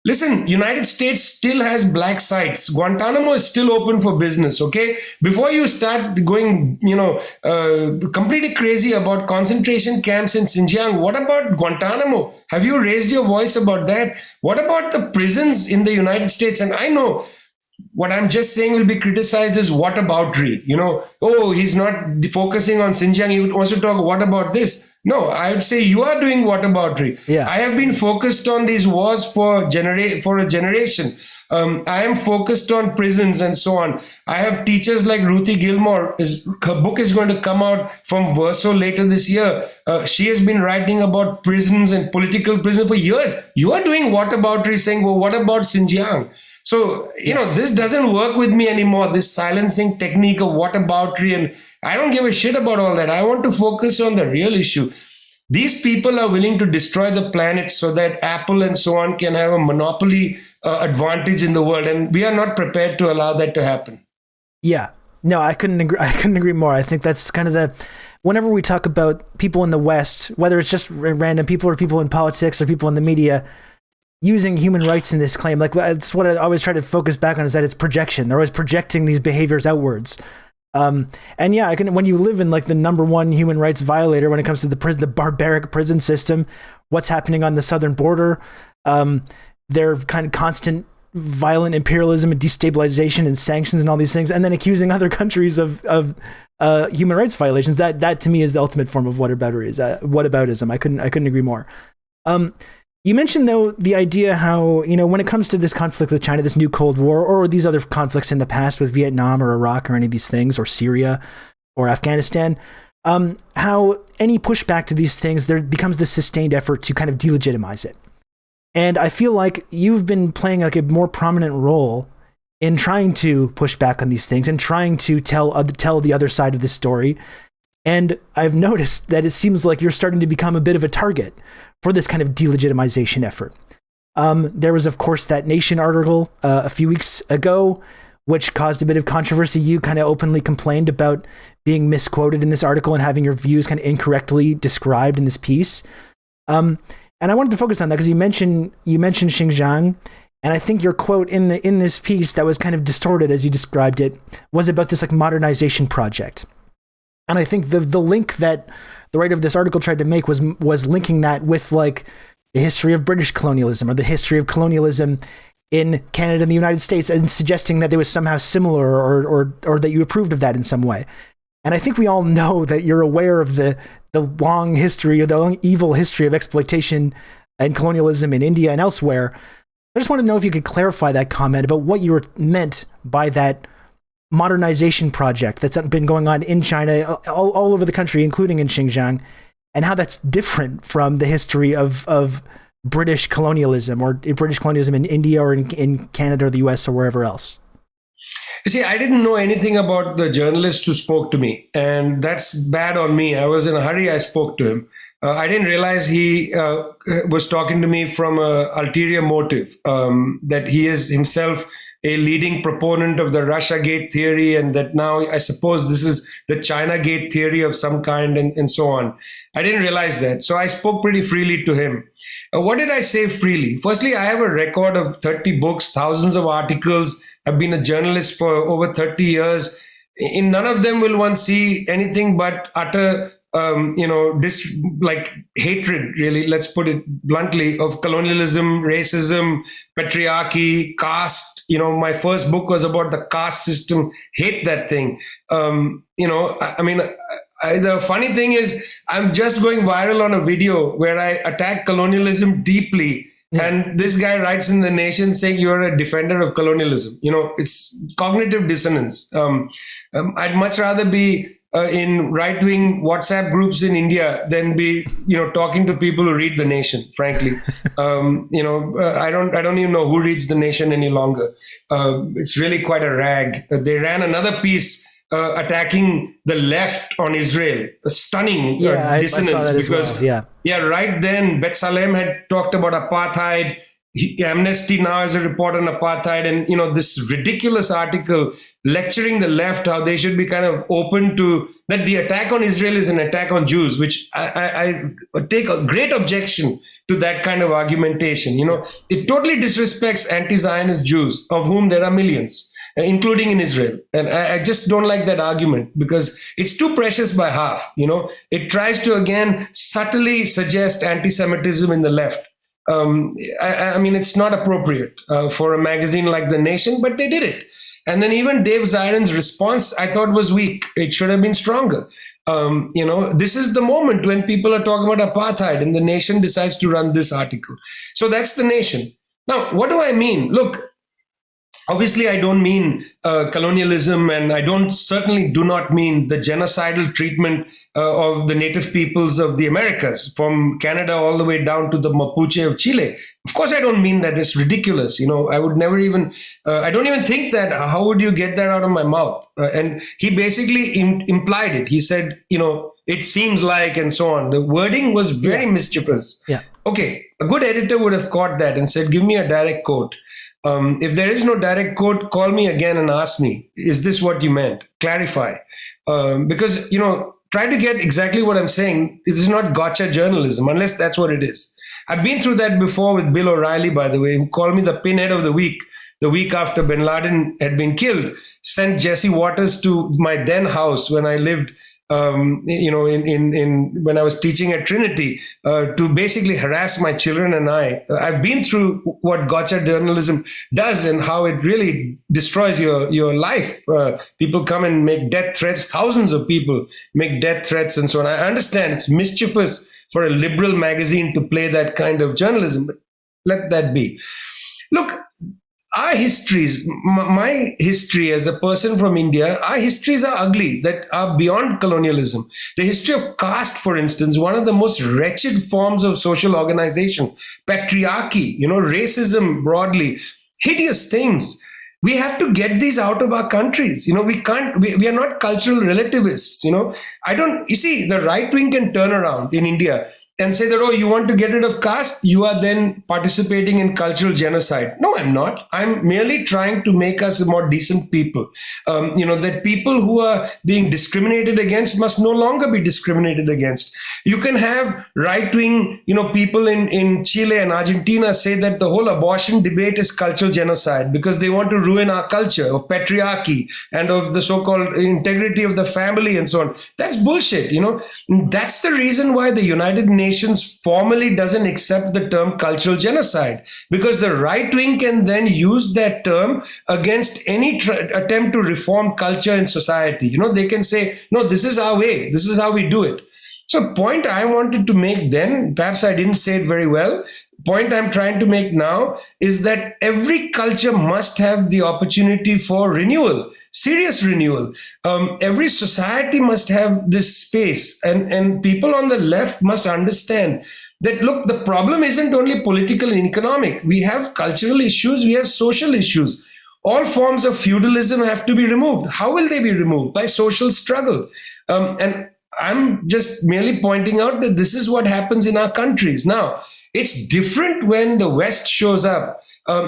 Listen, United States still has black sites. Guantanamo is still open for business, okay? Before you start going, completely crazy about concentration camps in Xinjiang, what about Guantanamo? Have you raised your voice about that? What about the prisons in the United States? And I know what I'm just saying will be criticized as whataboutery. He's not focusing on Xinjiang. He wants to talk, what about this? No, I would say you are doing whataboutery. Yeah. I have been focused on these wars for a generation. I am focused on prisons and so on. I have teachers like Ruthie Gilmore. Her book is going to come out from Verso later this year. She has been writing about prisons and political prisons for years. You are doing whataboutery, saying, well, what about Xinjiang? So, this doesn't work with me anymore, this silencing technique of whataboutery. And I don't give a shit about all that. I want to focus on the real issue. These people are willing to destroy the planet so that Apple and so on can have a monopoly advantage in the world. And we are not prepared to allow that to happen. Yeah. No, I couldn't agree more. I think that's kind of whenever we talk about people in the West, whether it's just random people or people in politics or people in the media, using human rights in this claim, like that's what I always try to focus back on, is that it's projection. They're always projecting these behaviors outwards. And yeah, when you live in like the number one human rights violator when it comes to the barbaric prison system, what's happening on the southern border, their kind of constant violent imperialism and destabilization and sanctions and all these things, and then accusing other countries of human rights violations. That to me is the ultimate form of whataboutism. I couldn't agree more. You mentioned, though, the idea how, when it comes to this conflict with China, this new Cold War, or these other conflicts in the past with Vietnam or Iraq or any of these things, or Syria or Afghanistan, how any pushback to these things, there becomes this sustained effort to kind of delegitimize it. And I feel like you've been playing like a more prominent role in trying to push back on these things and trying to tell the other side of the story. And I've noticed that it seems like you're starting to become a bit of a target for this kind of delegitimization effort. There was, of course, that Nation article a few weeks ago, which caused a bit of controversy. You kind of openly complained about being misquoted in this article and having your views kind of incorrectly described in this piece. And I wanted to focus on that because you mentioned Xinjiang, and I think your quote in this piece that was kind of distorted as you described it was about this like modernization project. And I think the link that the writer of this article tried to make was linking that with like the history of British colonialism or the history of colonialism in Canada and the United States, and suggesting that they was somehow similar or that you approved of that in some way. And I think we all know that you're aware of the long history or the long evil history of exploitation and colonialism in India and elsewhere. I just want to know if you could clarify that comment about what you meant by that modernization project that's been going on in China, all over the country, including in Xinjiang, and how that's different from the history of British colonialism or British colonialism in India or in Canada or the US or wherever else. You see, I didn't know anything about the journalist who spoke to me, and that's bad on me. I was in a hurry. I spoke to him. I didn't realize he was talking to me from an ulterior motive, that he is himself a leading proponent of the Russiagate theory, and that now I suppose this is the Chinagate theory of some kind, and so on. I didn't realize that. So I spoke pretty freely to him. What did I say freely? Firstly, I have a record of 30 books, thousands of articles. I've been a journalist for over 30 years. In none of them will one see anything but utter hatred, really, let's put it bluntly, of colonialism, racism, patriarchy, caste. My first book was about the caste system. Hate that thing. The funny thing is, I'm just going viral on a video where I attack colonialism deeply. Yeah. And this guy writes in The Nation saying you're a defender of colonialism. It's cognitive dissonance. I'd much rather be in right-wing WhatsApp groups in India than be, talking to people who read The Nation, frankly. I don't even know who reads The Nation any longer. It's really quite a rag. They ran another piece attacking the left on Israel. A stunning I dissonance. saw that as well. Yeah, right then, Betsalem had talked about apartheid. Amnesty now has a report on apartheid, and this ridiculous article lecturing the left how they should be kind of open to that. The attack on Israel is an attack on Jews, which I take a great objection to that kind of argumentation. It totally disrespects anti-Zionist Jews, of whom there are millions, including in Israel. And I just don't like that argument because it's too precious by half. It tries to, again, subtly suggest anti-Semitism in the left. I mean, it's not appropriate for a magazine like The Nation, but they did it. And then even Dave Zirin's response, I thought, was weak. It should have been stronger. This is the moment when people are talking about apartheid and The Nation decides to run this article. So that's The Nation. Now, what do I mean? Look, obviously, I don't mean colonialism, and I certainly do not mean the genocidal treatment of the native peoples of the Americas, from Canada all the way down to the Mapuche of Chile. Of course, I don't mean that. It's ridiculous. I would never even, I don't even think that. How would you get that out of my mouth? And he basically implied it. He said, it seems like, and so on. The wording was very mischievous. Yeah. Okay, a good editor would have caught that and said, give me a direct quote. If there is no direct quote, call me again and ask me, is this what you meant? Clarify. Because, try to get exactly what I'm saying. It is not gotcha journalism, unless that's what it is. I've been through that before with Bill O'Reilly, by the way, who called me the pinhead of the week after bin Laden had been killed, sent Jesse Waters to my then house when I lived when I was teaching at Trinity, to basically harass my children and I. I've been through what gotcha journalism does and how it really destroys your life. People come and make death threats. Thousands of people make death threats and so on. I understand it's mischievous for a liberal magazine to play that kind of journalism, but let that be. Look, our histories, my history as a person from India, our histories are ugly, that are beyond colonialism. The history of caste, for instance, one of the most wretched forms of social organization, patriarchy, racism broadly, hideous things. We have to get these out of our countries. We are not cultural relativists. You see, the right wing can turn around in India and say that, oh, you want to get rid of caste, you are then participating in cultural genocide. No, I'm not. I'm merely trying to make us a more decent people. That people who are being discriminated against must no longer be discriminated against. You can have right-wing, people in Chile and Argentina say that the whole abortion debate is cultural genocide because they want to ruin our culture of patriarchy and of the so-called integrity of the family and so on. That's bullshit, That's the reason why the United Nations formally doesn't accept the term cultural genocide, because the right wing can then use that term against any attempt to reform culture and society. They can say, no, this is our way. This is how we do it. So point I wanted to make then, perhaps I didn't say it very well, point I'm trying to make now is that every culture must have the opportunity for renewal, serious renewal. Every society must have this space, and people on the left must understand that, look, the problem isn't only political and economic. We have cultural issues, we have social issues. All forms of feudalism have to be removed. How will they be removed? By social struggle. And I'm just merely pointing out that this is what happens in our countries. Now, it's different when the West shows up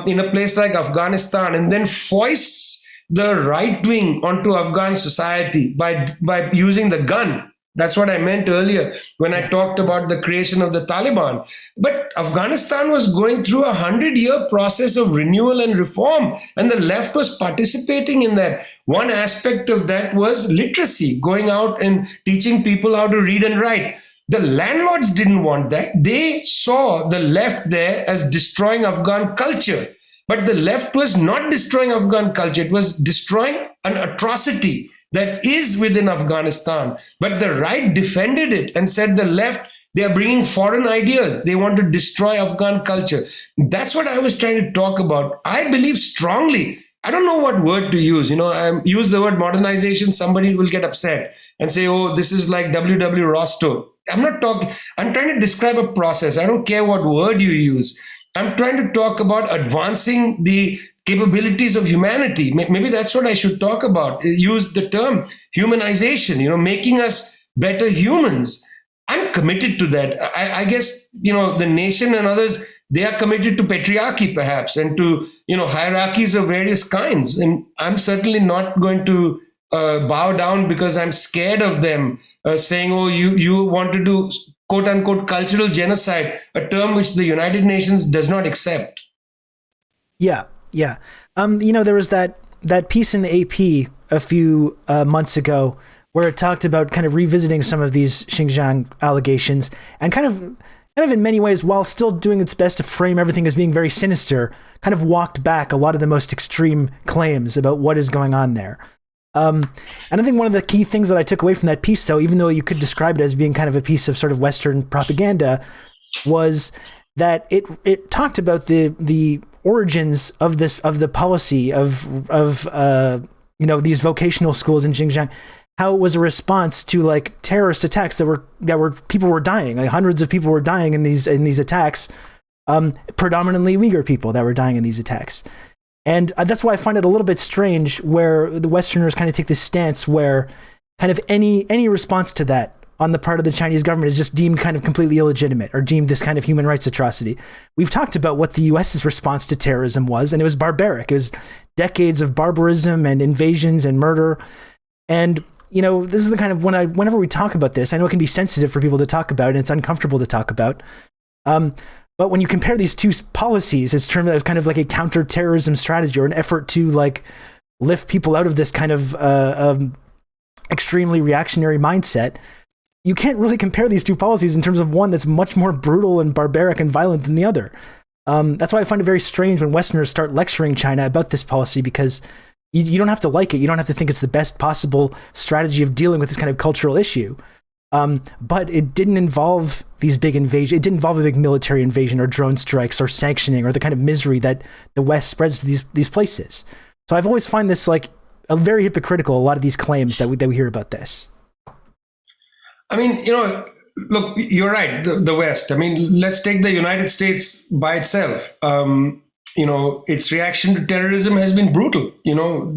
in a place like Afghanistan and then foists the right wing onto Afghan society by using the gun. That's what I meant earlier when I talked about the creation of the Taliban. But Afghanistan was going through 100-year process of renewal and reform, and the left was participating in that. One aspect of that was literacy, going out and teaching people how to read and write. The landlords didn't want that. They saw the left there as destroying Afghan culture. But the left was not destroying Afghan culture. It was destroying an atrocity that is within Afghanistan. But the right defended it and said the left, they are bringing foreign ideas. They want to destroy Afghan culture. That's what I was trying to talk about. I believe strongly. I don't know what word to use. I use the word modernization. Somebody will get upset and say, oh, this is like W.W. Rostow. I'm not talking. I'm trying to describe a process. I don't care what word you use. I'm trying to talk about advancing the capabilities of humanity. Maybe that's what I should talk about. Use the term humanization, making us better humans. I'm committed to that. I guess, the nation and others, they are committed to patriarchy perhaps, and to, hierarchies of various kinds. And I'm certainly not going to bow down because I'm scared of them saying, oh, you want to do quote unquote cultural genocide, a term which the United Nations does not accept. Yeah. Yeah. There was that piece in the AP a few months ago where it talked about kind of revisiting some of these Xinjiang allegations, and kind of in many ways, while still doing its best to frame everything as being very sinister, kind of walked back a lot of the most extreme claims about what is going on there. And I think one of the key things that I took away from that piece, though, even though you could describe it as being kind of a piece of sort of Western propaganda, was that it talked about the origins of the policy of these vocational schools in Xinjiang, how it was a response to like terrorist attacks that were people were dying, like hundreds of people were dying in these attacks, predominantly Uyghur people that were dying in these attacks. And that's why I find it a little bit strange where the Westerners kind of take this stance where kind of any response to that on the part of the Chinese government is just deemed kind of completely illegitimate, or deemed this kind of human rights atrocity. We've talked about what the US's response to terrorism was, and it was barbaric. It was decades of barbarism and invasions and murder. And, this is the kind of, whenever we talk about this, I know it can be sensitive for people to talk about, and it's uncomfortable to talk about. But when you compare these two policies, it's termed as kind of like a counter-terrorism strategy, or an effort to like lift people out of this kind of extremely reactionary mindset. You can't really compare these two policies in terms of one that's much more brutal and barbaric and violent than the other. That's why I find it very strange when Westerners start lecturing China about this policy, because you don't have to like it. You don't have to think it's the best possible strategy of dealing with this kind of cultural issue. But it didn't involve these big invasions. It didn't involve a big military invasion or drone strikes or sanctioning or the kind of misery that the West spreads to these places. So I've always find this like a very hypocritical, a lot of these claims that we hear about this. I mean, look, you're right, the West. I mean, let's take the United States by itself. Its reaction to terrorism has been brutal,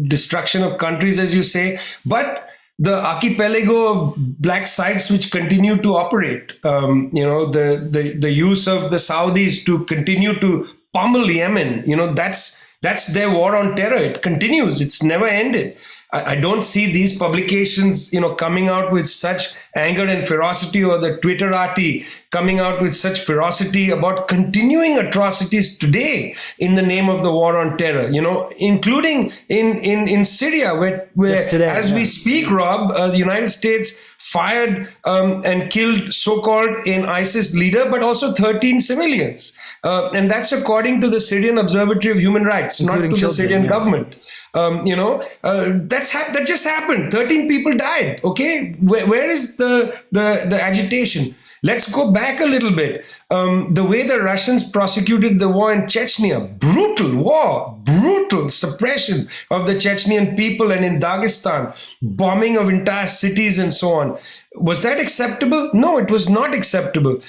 destruction of countries, as you say, but the archipelago of black sites which continue to operate, the use of the Saudis to continue to pummel Yemen, that's their war on terror. It continues. It's never ended. I don't see these publications, coming out with such anger and ferocity, or the Twitterati coming out with such ferocity about continuing atrocities today in the name of the war on terror, including in Syria, where today, as we speak, Rob, the United States fired and killed so-called an ISIS leader, but also 13 civilians. And that's according to the Syrian Observatory of Human Rights, including not to children, the Syrian government. That just happened. 13 people died. Okay, where is the agitation? Let's go back a little bit. The way the Russians prosecuted the war in Chechnya, brutal war, brutal suppression of the Chechnyan people, and in Dagestan, bombing of entire cities and so on. Was that acceptable? No, it was not acceptable.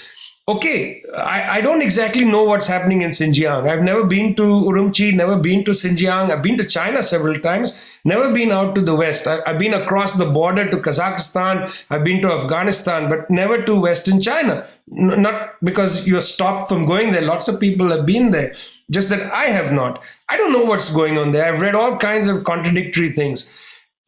Okay, I don't exactly know what's happening in Xinjiang. I've never been to Urumqi, never been to Xinjiang. I've been to China several times, never been out to the West. I've been across the border to Kazakhstan. I've been to Afghanistan, but never to Western China. Not because you're stopped from going there. Lots of people have been there, just that I have not. I don't know what's going on there. I've read all kinds of contradictory things.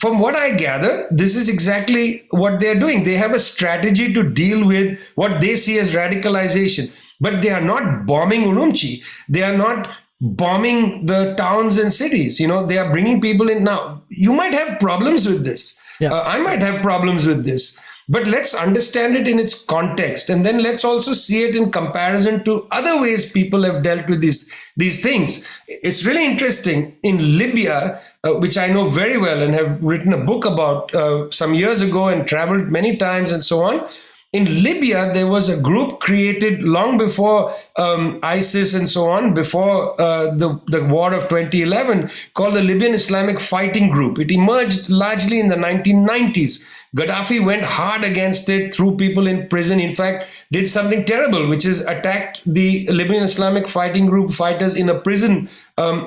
From what I gather, this is exactly what they're doing. They have a strategy to deal with what they see as radicalization, but they are not bombing Urumqi. They are not bombing the towns and cities. They are bringing people in. Now, you might have problems with this. Yeah. I might have problems with this. But let's understand it in its context, and then let's also see it in comparison to other ways people have dealt with these things. It's really interesting. In Libya, which I know very well and have written a book about some years ago and traveled many times and so on, in Libya, there was a group created long before ISIS and so on, before the war of 2011, called the Libyan Islamic Fighting Group. It emerged largely in the 1990s. Gaddafi went hard against it, threw people in prison, in fact, did something terrible, which is attacked the Libyan Islamic Fighting Group fighters in a prison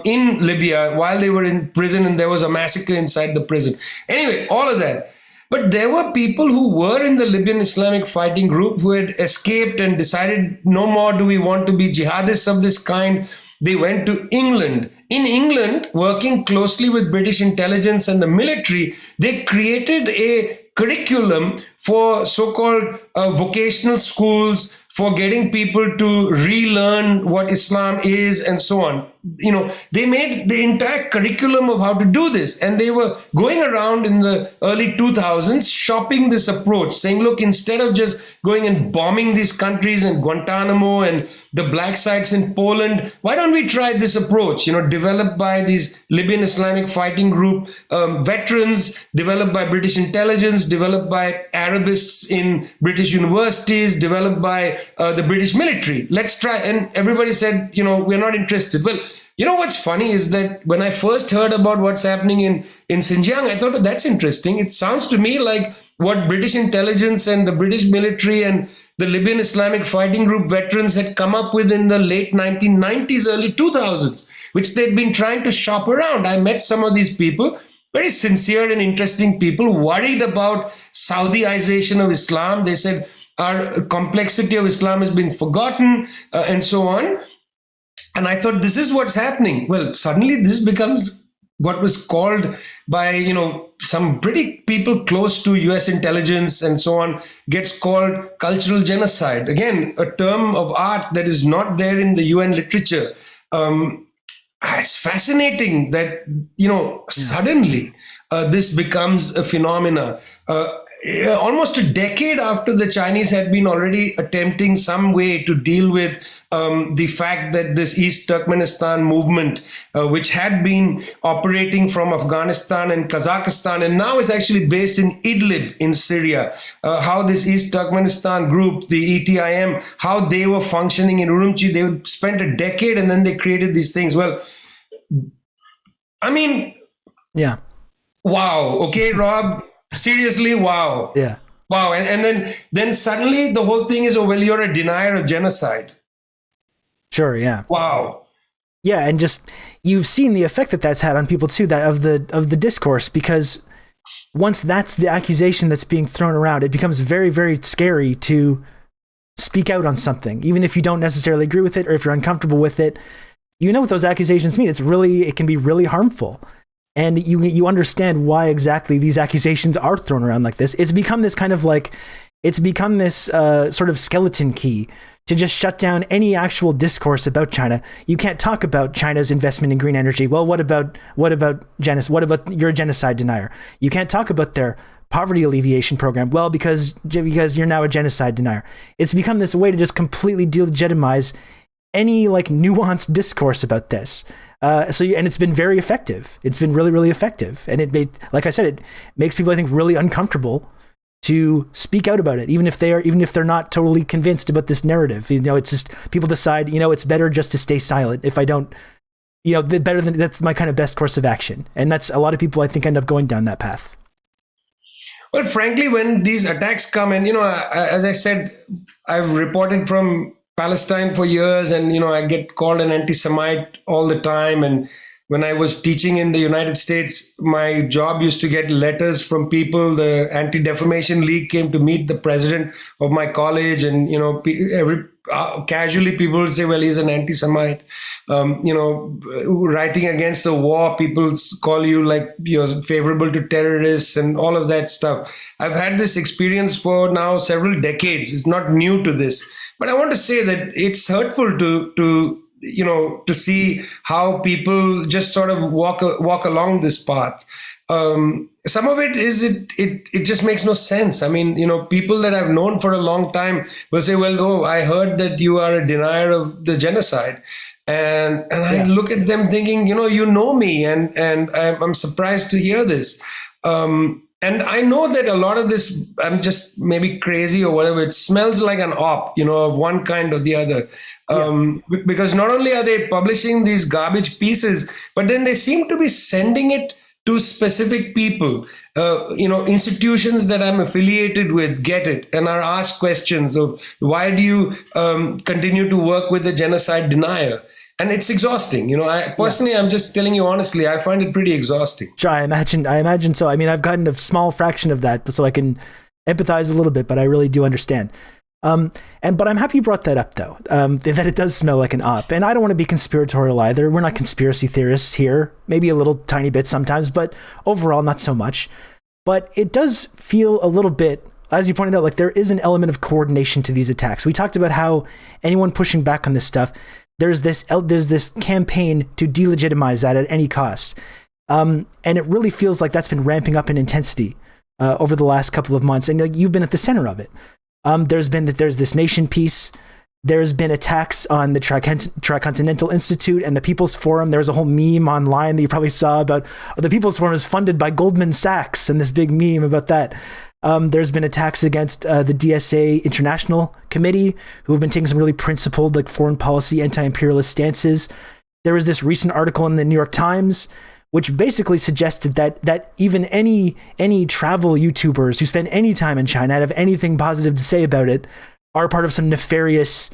in Libya while they were in prison, and there was a massacre inside the prison. Anyway, all of that. But there were people who were in the Libyan Islamic Fighting Group who had escaped and decided, no more do we want to be jihadists of this kind. They went to England. In England, working closely with British intelligence and the military, they created a curriculum for so-called vocational schools, for getting people to relearn what Islam is and so on. They made the entire curriculum of how to do this. And they were going around in the early 2000s shopping this approach, saying, look, instead of just going and bombing these countries and Guantanamo and the black sites in Poland, why don't we try this approach, developed by these Libyan Islamic Fighting Group veterans, developed by British intelligence, developed by Arabists in British universities, developed by the British military. Let's try. And everybody said, we're not interested. Well, what's funny is that when I first heard about what's happening in Xinjiang, I thought, that's interesting. It sounds to me like what British intelligence and the British military and the Libyan Islamic Fighting Group veterans had come up with in the late 1990s, early 2000s, which they'd been trying to shop around. I met some of these people, very sincere and interesting people, worried about Saudiization of Islam. They said our complexity of Islam is being forgotten and so on. And I thought, this is what's happening. Well, suddenly this becomes what was called by, some pretty people close to US intelligence and so on, gets called cultural genocide. Again, a term of art that is not there in the UN literature. It's fascinating that, suddenly this becomes a phenomena. Almost a decade after the Chinese had been already attempting some way to deal with the fact that this East Turkmenistan movement, which had been operating from Afghanistan and Kazakhstan, and now is actually based in Idlib in Syria, how this East Turkmenistan group, the ETIM, how they were functioning in Urumqi. They spent a decade and then they created these things. Well, I mean, yeah. Wow. Okay, Rob. Seriously, wow. Yeah. Wow. And then suddenly the whole thing is, oh, well, you're a denier of genocide. Sure, yeah. Wow. Yeah, and just you've seen the effect that that's had on people too, that of the discourse, because once that's the accusation that's being thrown around, it becomes very, very scary to speak out on something, even if you don't necessarily agree with it or if you're uncomfortable with it. You know what those accusations mean. It can be really harmful. And you understand why exactly these accusations are thrown around like this. It's become this kind of sort of skeleton key to just shut down any actual discourse about China. You can't talk about China's investment in green energy. Well, what about genocide? What about you're a genocide denier? You can't talk about their poverty alleviation program. Well, because you're now a genocide denier. It's become this way to just completely delegitimize any nuanced discourse about this. And it's been very effective. It's been really, really effective. And it made, like I said, it makes people, I think, really uncomfortable to speak out about it, even if they're not totally convinced about this narrative. It's just people decide, it's better just to stay silent. If I don't, that's my kind of best course of action. And that's a lot of people, I think, end up going down that path. Well, frankly, when these attacks come, and, as I said, I've reported from Palestine for years, and I get called an anti-Semite all the time. And when I was teaching in the United States, my job used to get letters from people. The Anti-Defamation League came to meet the president of my college, and casually people would say, "Well, he's an anti-Semite." Writing against the war, people call you you're favorable to terrorists and all of that stuff. I've had this experience for now several decades. It's not new to this. But I want to say that it's hurtful to see how people just sort of walk along this path. Some of it is it just makes no sense. I mean, people that I've known for a long time will say, "Well, oh, I heard that you are a denier of the genocide," and I look at them thinking, you know me, and I'm surprised to hear this. And I know that a lot of this, I'm just maybe crazy or whatever, it smells like an op, of one kind or the other. Because not only are they publishing these garbage pieces, but then they seem to be sending it to specific people. Institutions that I'm affiliated with get it and are asked questions of why do you continue to work with the genocide denier? And it's exhausting. I personally, I'm just telling you honestly, I find it pretty exhausting. Sure, I imagine so. I mean, I've gotten a small fraction of that, so I can empathize a little bit, but I really do understand. But I'm happy you brought that up, though, that it does smell like an op. And I don't want to be conspiratorial either. We're not conspiracy theorists here, maybe a little tiny bit sometimes, but overall, not so much. But it does feel a little bit, as you pointed out, like there is an element of coordination to these attacks. We talked about how anyone pushing back on this stuff, there's this campaign to delegitimize that at any cost. And it really feels like that's been ramping up in intensity over the last couple of months. And you've been at the center of it. There's this nation piece. There's been attacks on the Tricontinental Institute and the People's Forum. There was a whole meme online that you probably saw about the People's Forum is funded by Goldman Sachs, and this big meme about that. There's been attacks against the DSA International Committee, who have been taking some really principled, like foreign policy, anti-imperialist stances. There was this recent article in the New York Times, which basically suggested that even any travel YouTubers who spend any time in China and have anything positive to say about it are part of some nefarious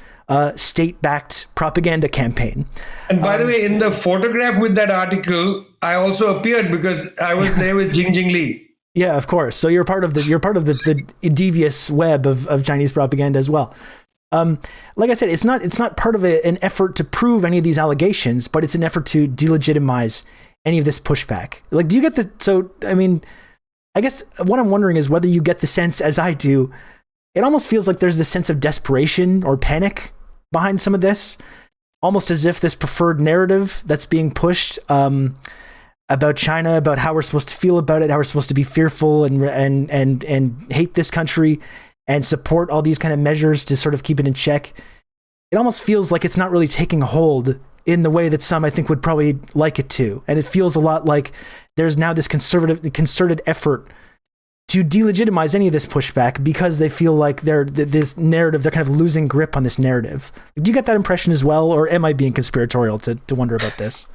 state-backed propaganda campain. And by the way, in the photograph with that article, I also appeared because I was there with Xinjiang Li. Yeah, of course. So you're part of the devious web of Chinese propaganda as well. Like I said, it's not part of an effort to prove any of these allegations, but it's an effort to delegitimize any of this pushback. Like, do you get I guess what I'm wondering is whether you get the sense, as I do, it almost feels like there's this sense of desperation or panic behind some of this, almost as if this preferred narrative that's being pushed about China, about how we're supposed to feel about it, how we're supposed to be fearful and hate this country and support all these kind of measures to sort of keep it in check. It almost feels like it's not really taking hold in the way that some, I think, would probably like it to. And it feels a lot like there's now this concerted effort to delegitimize any of this pushback because they feel like they're kind of losing grip on this narrative. Do you get that impression as well, or am I being conspiratorial to wonder about this?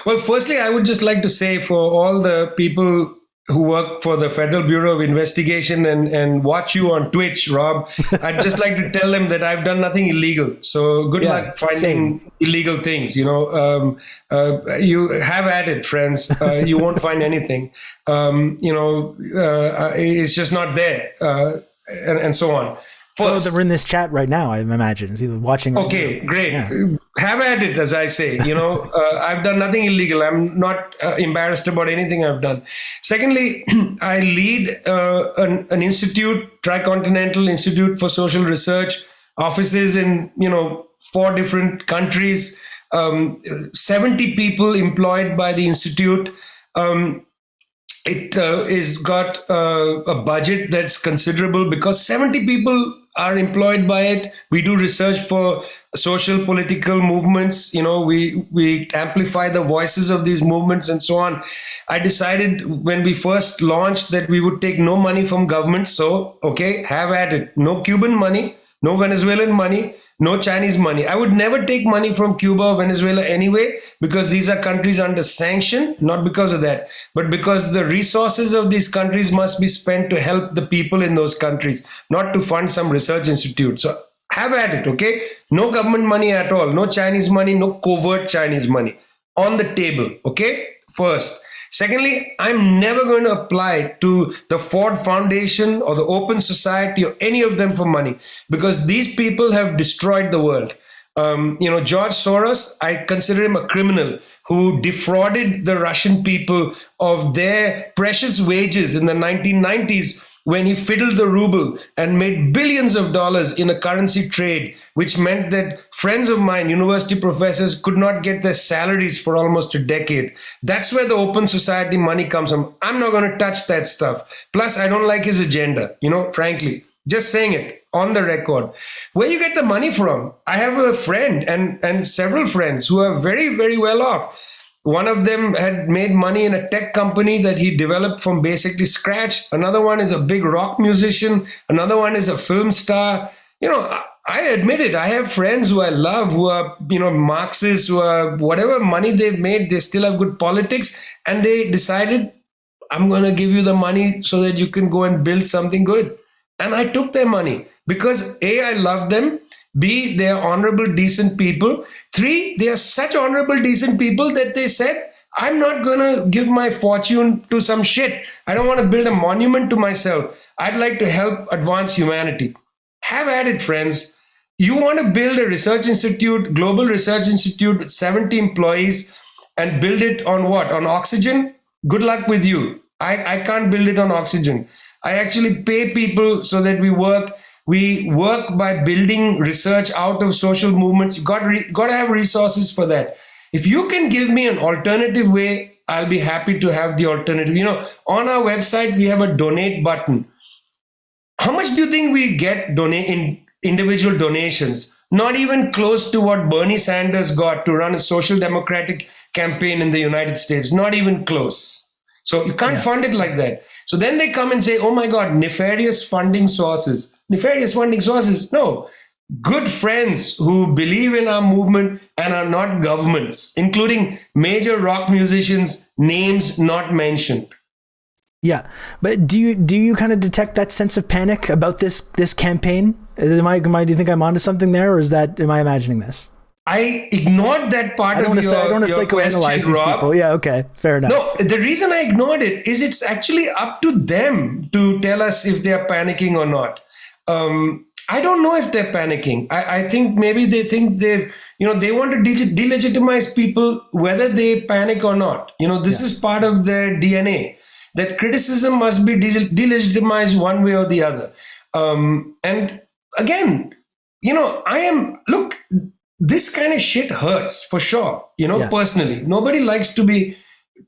Well, firstly, I would just like to say for all the people who work for the Federal Bureau of Investigation and watch you on Twitch, Rob, I'd just like to tell them that I've done nothing illegal. So good luck finding illegal things. You have at it, friends. You won't find anything. It's just not there, and so on. First, so they're in this chat right now, I imagine. Either watching. Okay, great. Yeah. Have at it, as I say. I've done nothing illegal. I'm not embarrassed about anything I've done. Secondly, I lead an institute, Tricontinental Institute for Social Research, offices in 4 different countries, 70 people employed by the institute. It is got a budget that's considerable because 70 people are employed by it. We do research for social political movements. We amplify the voices of these movements and so on. I decided when we first launched that we would take no money from government. So, okay, have at it. No Cuban money, no Venezuelan money, no Chinese money. I would never take money from Cuba or Venezuela anyway, because these are countries under sanction, not because of that, but because the resources of these countries must be spent to help the people in those countries, not to fund some research institute. So have at it, okay? No government money at all, no Chinese money, no covert Chinese money on the table, okay? First. Secondly, I'm never going to apply to the Ford Foundation or the Open Society or any of them for money, because these people have destroyed the world. George Soros, I consider him a criminal who defrauded the Russian people of their precious wages in the 1990s when he fiddled the ruble and made billions of dollars in a currency trade, which meant that friends of mine, university professors, could not get their salaries for almost a decade. That's where the Open Society money comes from. I'm not going to touch that stuff. Plus, I don't like his agenda, frankly. Just saying it on the record. Where you get the money from? I have a friend and several friends who are very, very well off. One of them had made money in a tech company that he developed from basically scratch. Another one is a big rock musician. Another one is a film star. I admit it. I have friends who I love who are, Marxists, who are whatever money they've made, they still have good politics. And they decided, I'm going to give you the money so that you can go and build something good. And I took their money because A, I love them. B, they are honorable, decent people. 3, they are such honorable, decent people that they said, I'm not going to give my fortune to some shit. I don't want to build a monument to myself. I'd like to help advance humanity. Have at it, friends. You want to build a research institute, global research institute with 70 employees and build it on what? On oxygen? Good luck with you. I can't build it on oxygen. I actually pay people so that we work. We work by building research out of social movements. You got to have resources for that. If you can give me an alternative way, I'll be happy to have the alternative. On our website, we have a donate button. How much do you think we get in individual donations? Not even close to what Bernie Sanders got to run a social democratic campaign in the United States. Not even close. So you can't fund it like that. So then they come and say, oh my God, nefarious funding sources. Nefarious funding sources? No. Good friends who believe in our movement and are not governments, including major rock musicians, names not mentioned. Yeah, but do you kind of detect that sense of panic about this campaign? Do you think I'm onto something there, or am I imagining this? I ignored that part of your question, I don't want to psychoanalyze these people. Yeah, okay, fair enough. No, the reason I ignored it is it's actually up to them to tell us if they are panicking or not. I don't know if they're panicking. I think maybe they think they want to delegitimize people whether they panic or not. This is part of their DNA. That criticism must be delegitimized one way or the other. And again, this kind of shit hurts for sure, personally. Nobody likes to be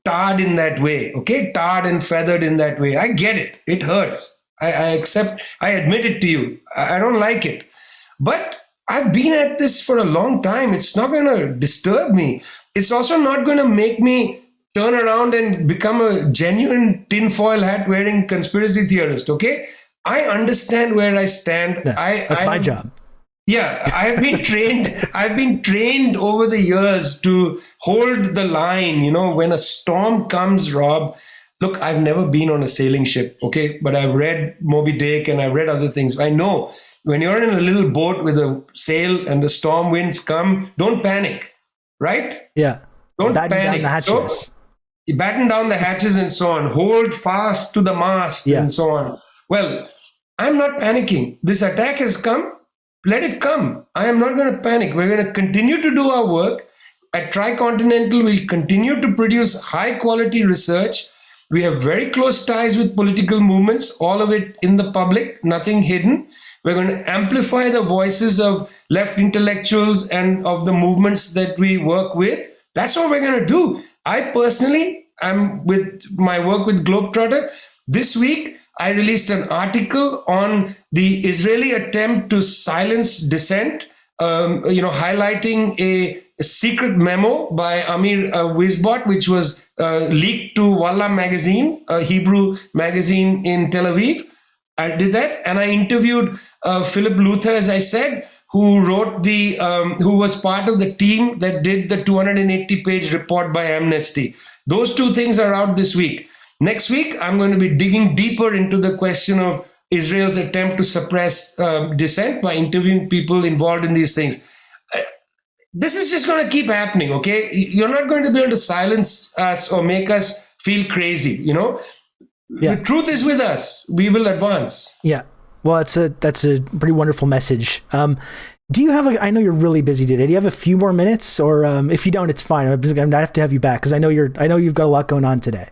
tarred in that way, okay? Tarred and feathered in that way. I get it. It hurts. I accept, I admit it to you. I don't like it. But I've been at this for a long time. It's not going to disturb me. It's also not going to make me turn around and become a genuine tinfoil hat wearing conspiracy theorist, okay? I understand where I stand. Yeah, that's my job. Yeah, I've been trained over the years to hold the line, when a storm comes, Rob. Look, I've never been on a sailing ship, okay? But I've read Moby Dick and I've read other things. I know when you're in a little boat with a sail and the storm winds come, don't panic, right? Yeah. Don't batten panic. Down the hatches. So, you batten down the hatches and so on. Hold fast to the mast and so on. Well, I'm not panicking. This attack has come. Let it come. I am not going to panic. We're going to continue to do our work. At Tricontinental, we'll continue to produce high quality research. We have very close ties with political movements, all of it in the public, nothing hidden. We're going to amplify the voices of left intellectuals and of the movements that we work with. That's what we're going to do. I personally am with my work with Globetrotter. This week, I released an article on the Israeli attempt to silence dissent, highlighting a secret memo by Amir Wizbot, which was leaked to Wallah magazine, a Hebrew magazine in Tel Aviv. I did that, and I interviewed Philip Luther, as I said, who wrote who was part of the team that did the 280-page report by Amnesty. Those two things are out this week. Next week, I'm going to be digging deeper into the question of Israel's attempt to suppress dissent by interviewing people involved in these things. This is just going to keep happening, okay? You're not going to be able to silence us or make us feel crazy, Yeah. The truth is with us. We will advance. Yeah. Well, that's a pretty wonderful message. Do you have I know you're really busy today. Do you have a few more minutes, or if you don't, it's fine. I'm going to have to have you back because I know you've got a lot going on today.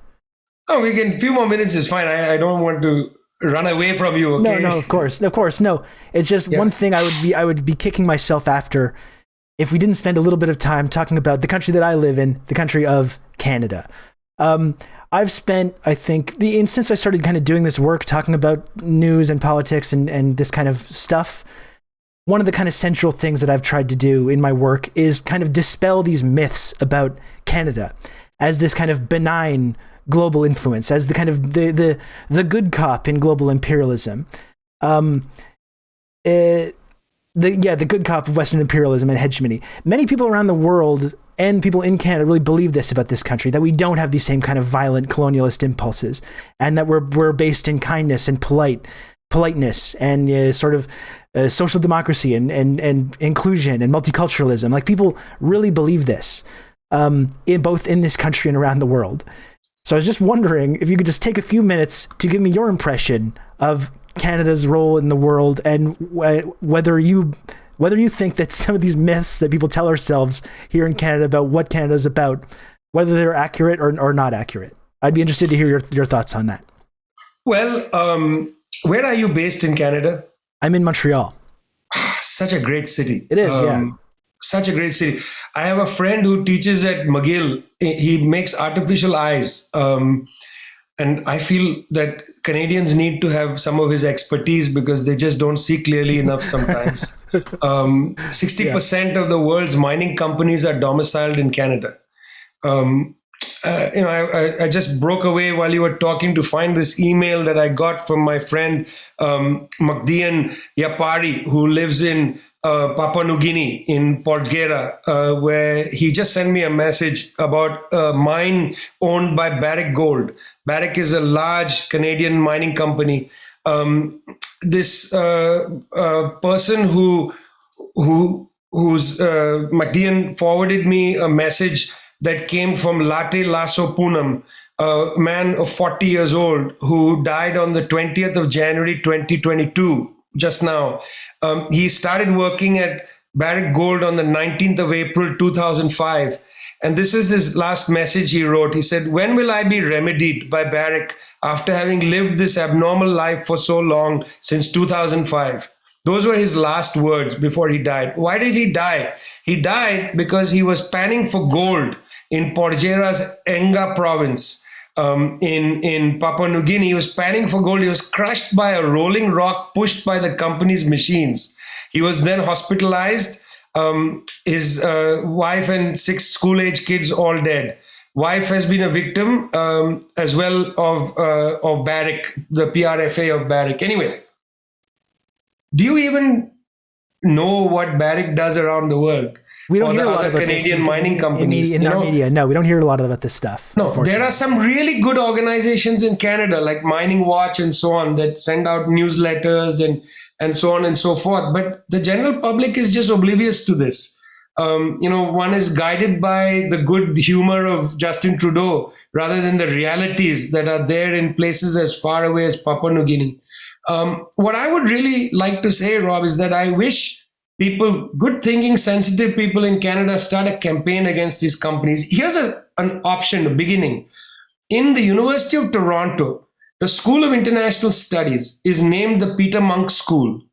Oh, a few more minutes is fine. I don't want to run away from you, okay? No, of course. No. It's just one thing I would be kicking myself after if we didn't spend a little bit of time talking about the country that I live in, the country of Canada. I've spent, I think, since I started kind of doing this work, talking about news and politics and this kind of stuff, one of the kind of central things that I've tried to do in my work is kind of dispel these myths about Canada as this kind of benign global influence, as the kind of the good cop in global imperialism. The good cop of Western imperialism and hegemony. Many people around the world and people in Canada really believe this about this country, that we don't have these same kind of violent colonialist impulses, and that we're based in kindness and politeness and sort of social democracy and inclusion and multiculturalism. Like, people really believe this in both in this country and around the world. So I was just wondering if you could just take a few minutes to give me your impression of Canada's role in the world, and whether you think that some of these myths that people tell ourselves here in Canada about what Canada's about, whether they're accurate or not accurate. I'd be interested to hear your thoughts on that. Well, where are you based in Canada? I'm in Montreal. Such a great city. It is, yeah. Such a great city. I have a friend who teaches at McGill. He makes artificial eyes. And I feel that Canadians need to have some of his expertise because they just don't see clearly enough sometimes. 60% of the world's mining companies are domiciled in Canada. I just broke away while you were talking to find this email that I got from my friend Magdian Yapari, who lives in Papua New Guinea in Portgera, where he just sent me a message about a mine owned by Barrick Gold. Barrick is a large Canadian mining company. This person who's Magdian forwarded me a message that came from Late Lasso Poonam, a man of 40 years old who died on the 20th of January 2022, just now. He started working at Barrick Gold on the 19th of April 2005. And this is his last message he wrote. He said, "When will I be remedied by Barrick after having lived this abnormal life for so long, since 2005? Those were his last words before he died. Why did he die? He died because he was panning for gold in Porgera's Enga province in Papua New Guinea. He was panning for gold. He was crushed by a rolling rock pushed by the company's machines. He was then hospitalized. His wife and 6 school-age kids all dead. Wife has been a victim as well of Barrick, the PRFA of Barrick. Anyway, do you even know what Barrick does around the world? We don't hear a lot about Canadian mining companies. In our media. No, we don't hear a lot about this stuff. No, there are some really good organizations in Canada, like Mining Watch and so on, that send out newsletters and so on and so forth. But the general public is just oblivious to this. One is guided by the good humor of Justin Trudeau rather than the realities that are there in places as far away as Papua New Guinea. What I would really like to say, Rob, is that I wish people, good thinking, sensitive people in Canada, start a campaign against these companies. Here's an option, a beginning. In the University of Toronto, the School of International Studies is named the Peter Munk School.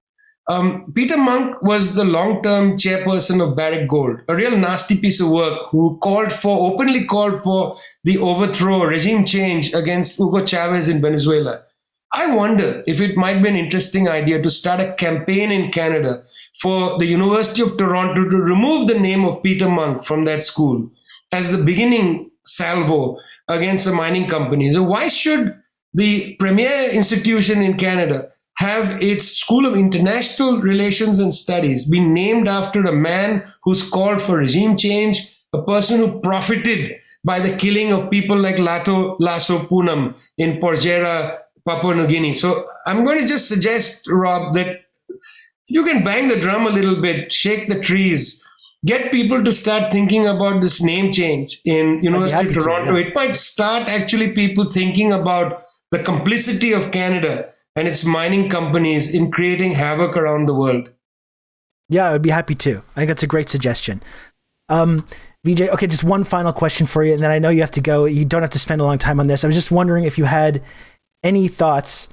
Peter Munk was the long-term chairperson of Barrick Gold, a real nasty piece of work, who openly called for the overthrow, regime change against Hugo Chavez in Venezuela. I wonder if it might be an interesting idea to start a campaign in Canada for the University of Toronto to remove the name of Peter Munk from that school as the beginning salvo against the mining companies. So why should the premier institution in Canada have its School of International Relations and Studies be named after a man who's called for regime change, a person who profited by the killing of people like Lasso Poonam in Porgera, Papua New Guinea? So I'm going to just suggest, Rob, that you can bang the drum a little bit, shake the trees, get people to start thinking about this name change in University of Toronto. It might start actually people thinking about the complicity of Canada and its mining companies in creating havoc around the world. Yeah, I would be happy to. I think that's a great suggestion. Vijay, okay, just one final question for you, and then I know you have to go. You don't have to spend a long time on this. I was just wondering if you had any thoughts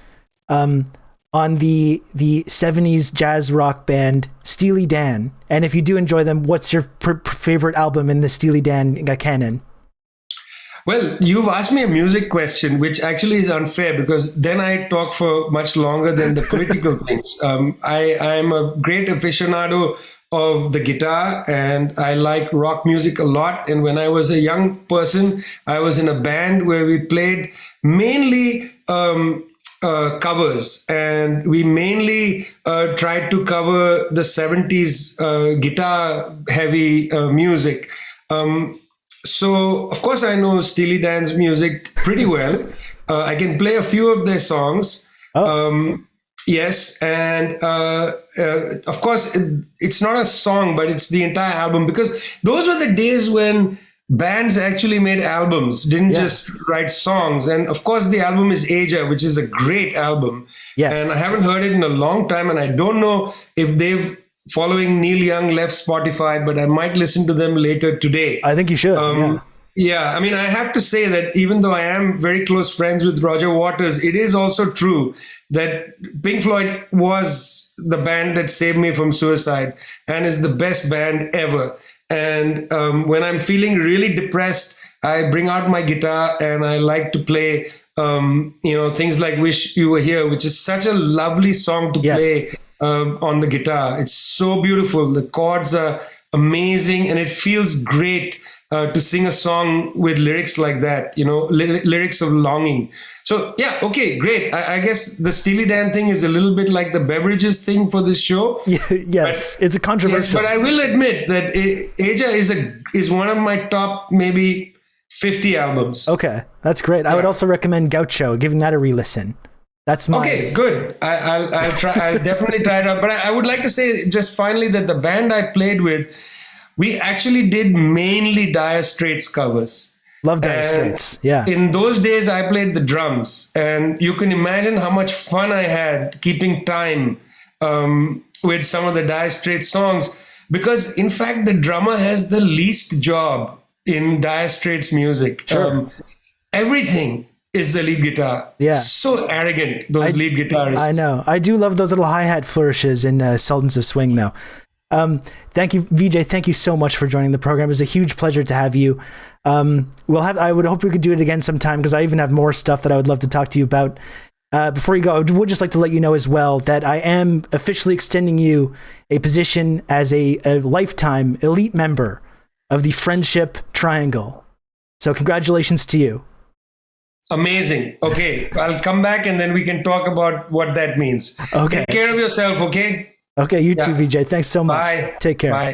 on the 70s jazz rock band Steely Dan, and if you do enjoy them, what's your favorite album in the Steely Dan canon? Well, you've asked me a music question, which actually is unfair because then I talk for much longer than the political things. I'm a great aficionado of the guitar and I like rock music a lot. And when I was a young person, I was in a band where we played mainly covers, and we mainly tried to cover the 70s guitar heavy music. So, of course, I know Steely Dan's music pretty well. I can play a few of their songs. Yes, and of course, it's not a song, but it's the entire album, because those were the days when bands actually made albums, didn't just write songs. And of course, the album is Aja, which is a great album. Yes. And I haven't heard it in a long time, and I don't know if they've, following Neil Young, left Spotify, but I might listen to them later today. I think you should. Yeah, I mean, I have to say that even though I am very close friends with Roger Waters, it is also true that Pink Floyd was the band that saved me from suicide and is the best band ever. And when I'm feeling really depressed, I bring out my guitar and I like to play, things like Wish You Were Here, which is such a lovely song to play on the guitar. It's so beautiful. The chords are amazing and it feels great to sing a song with lyrics like that, lyrics of longing. So, yeah, okay, great. I guess the Steely Dan thing is a little bit like the beverages thing for this show. Yes, it's a controversial. Yes, but I will admit that Aja is one of my top maybe 50 albums. Okay, that's great. I would also recommend Gaucho, giving that a re-listen. That's my... Okay, good. I'll try. I'll definitely try it out. But I would like to say just finally that the band I played with, we actually did mainly Dire Straits covers. Love Dire Straits. Yeah. In those days, I played the drums, and you can imagine how much fun I had keeping time with some of the Dire Straits songs. Because in fact, the drummer has the least job in Dire Straits music. Sure. Everything is the lead guitar. Yeah. So arrogant, those lead guitarists. I know. I do love those little hi-hat flourishes in Sultans of Swing, though. Thank you, Vijay. Thank you so much for joining the program. It was a huge pleasure to have you. I would hope we could do it again sometime, because I even have more stuff that I would love to talk to you about. Before you go, I would just like to let you know as well that I am officially extending you a position as a lifetime elite member of the Friendship Triangle. So congratulations to you. Amazing. Okay, I'll come back and then we can talk about what that means. Okay. Take care of yourself, okay? Okay, you too, Vijay. Thanks so much. Bye. Take care. Bye.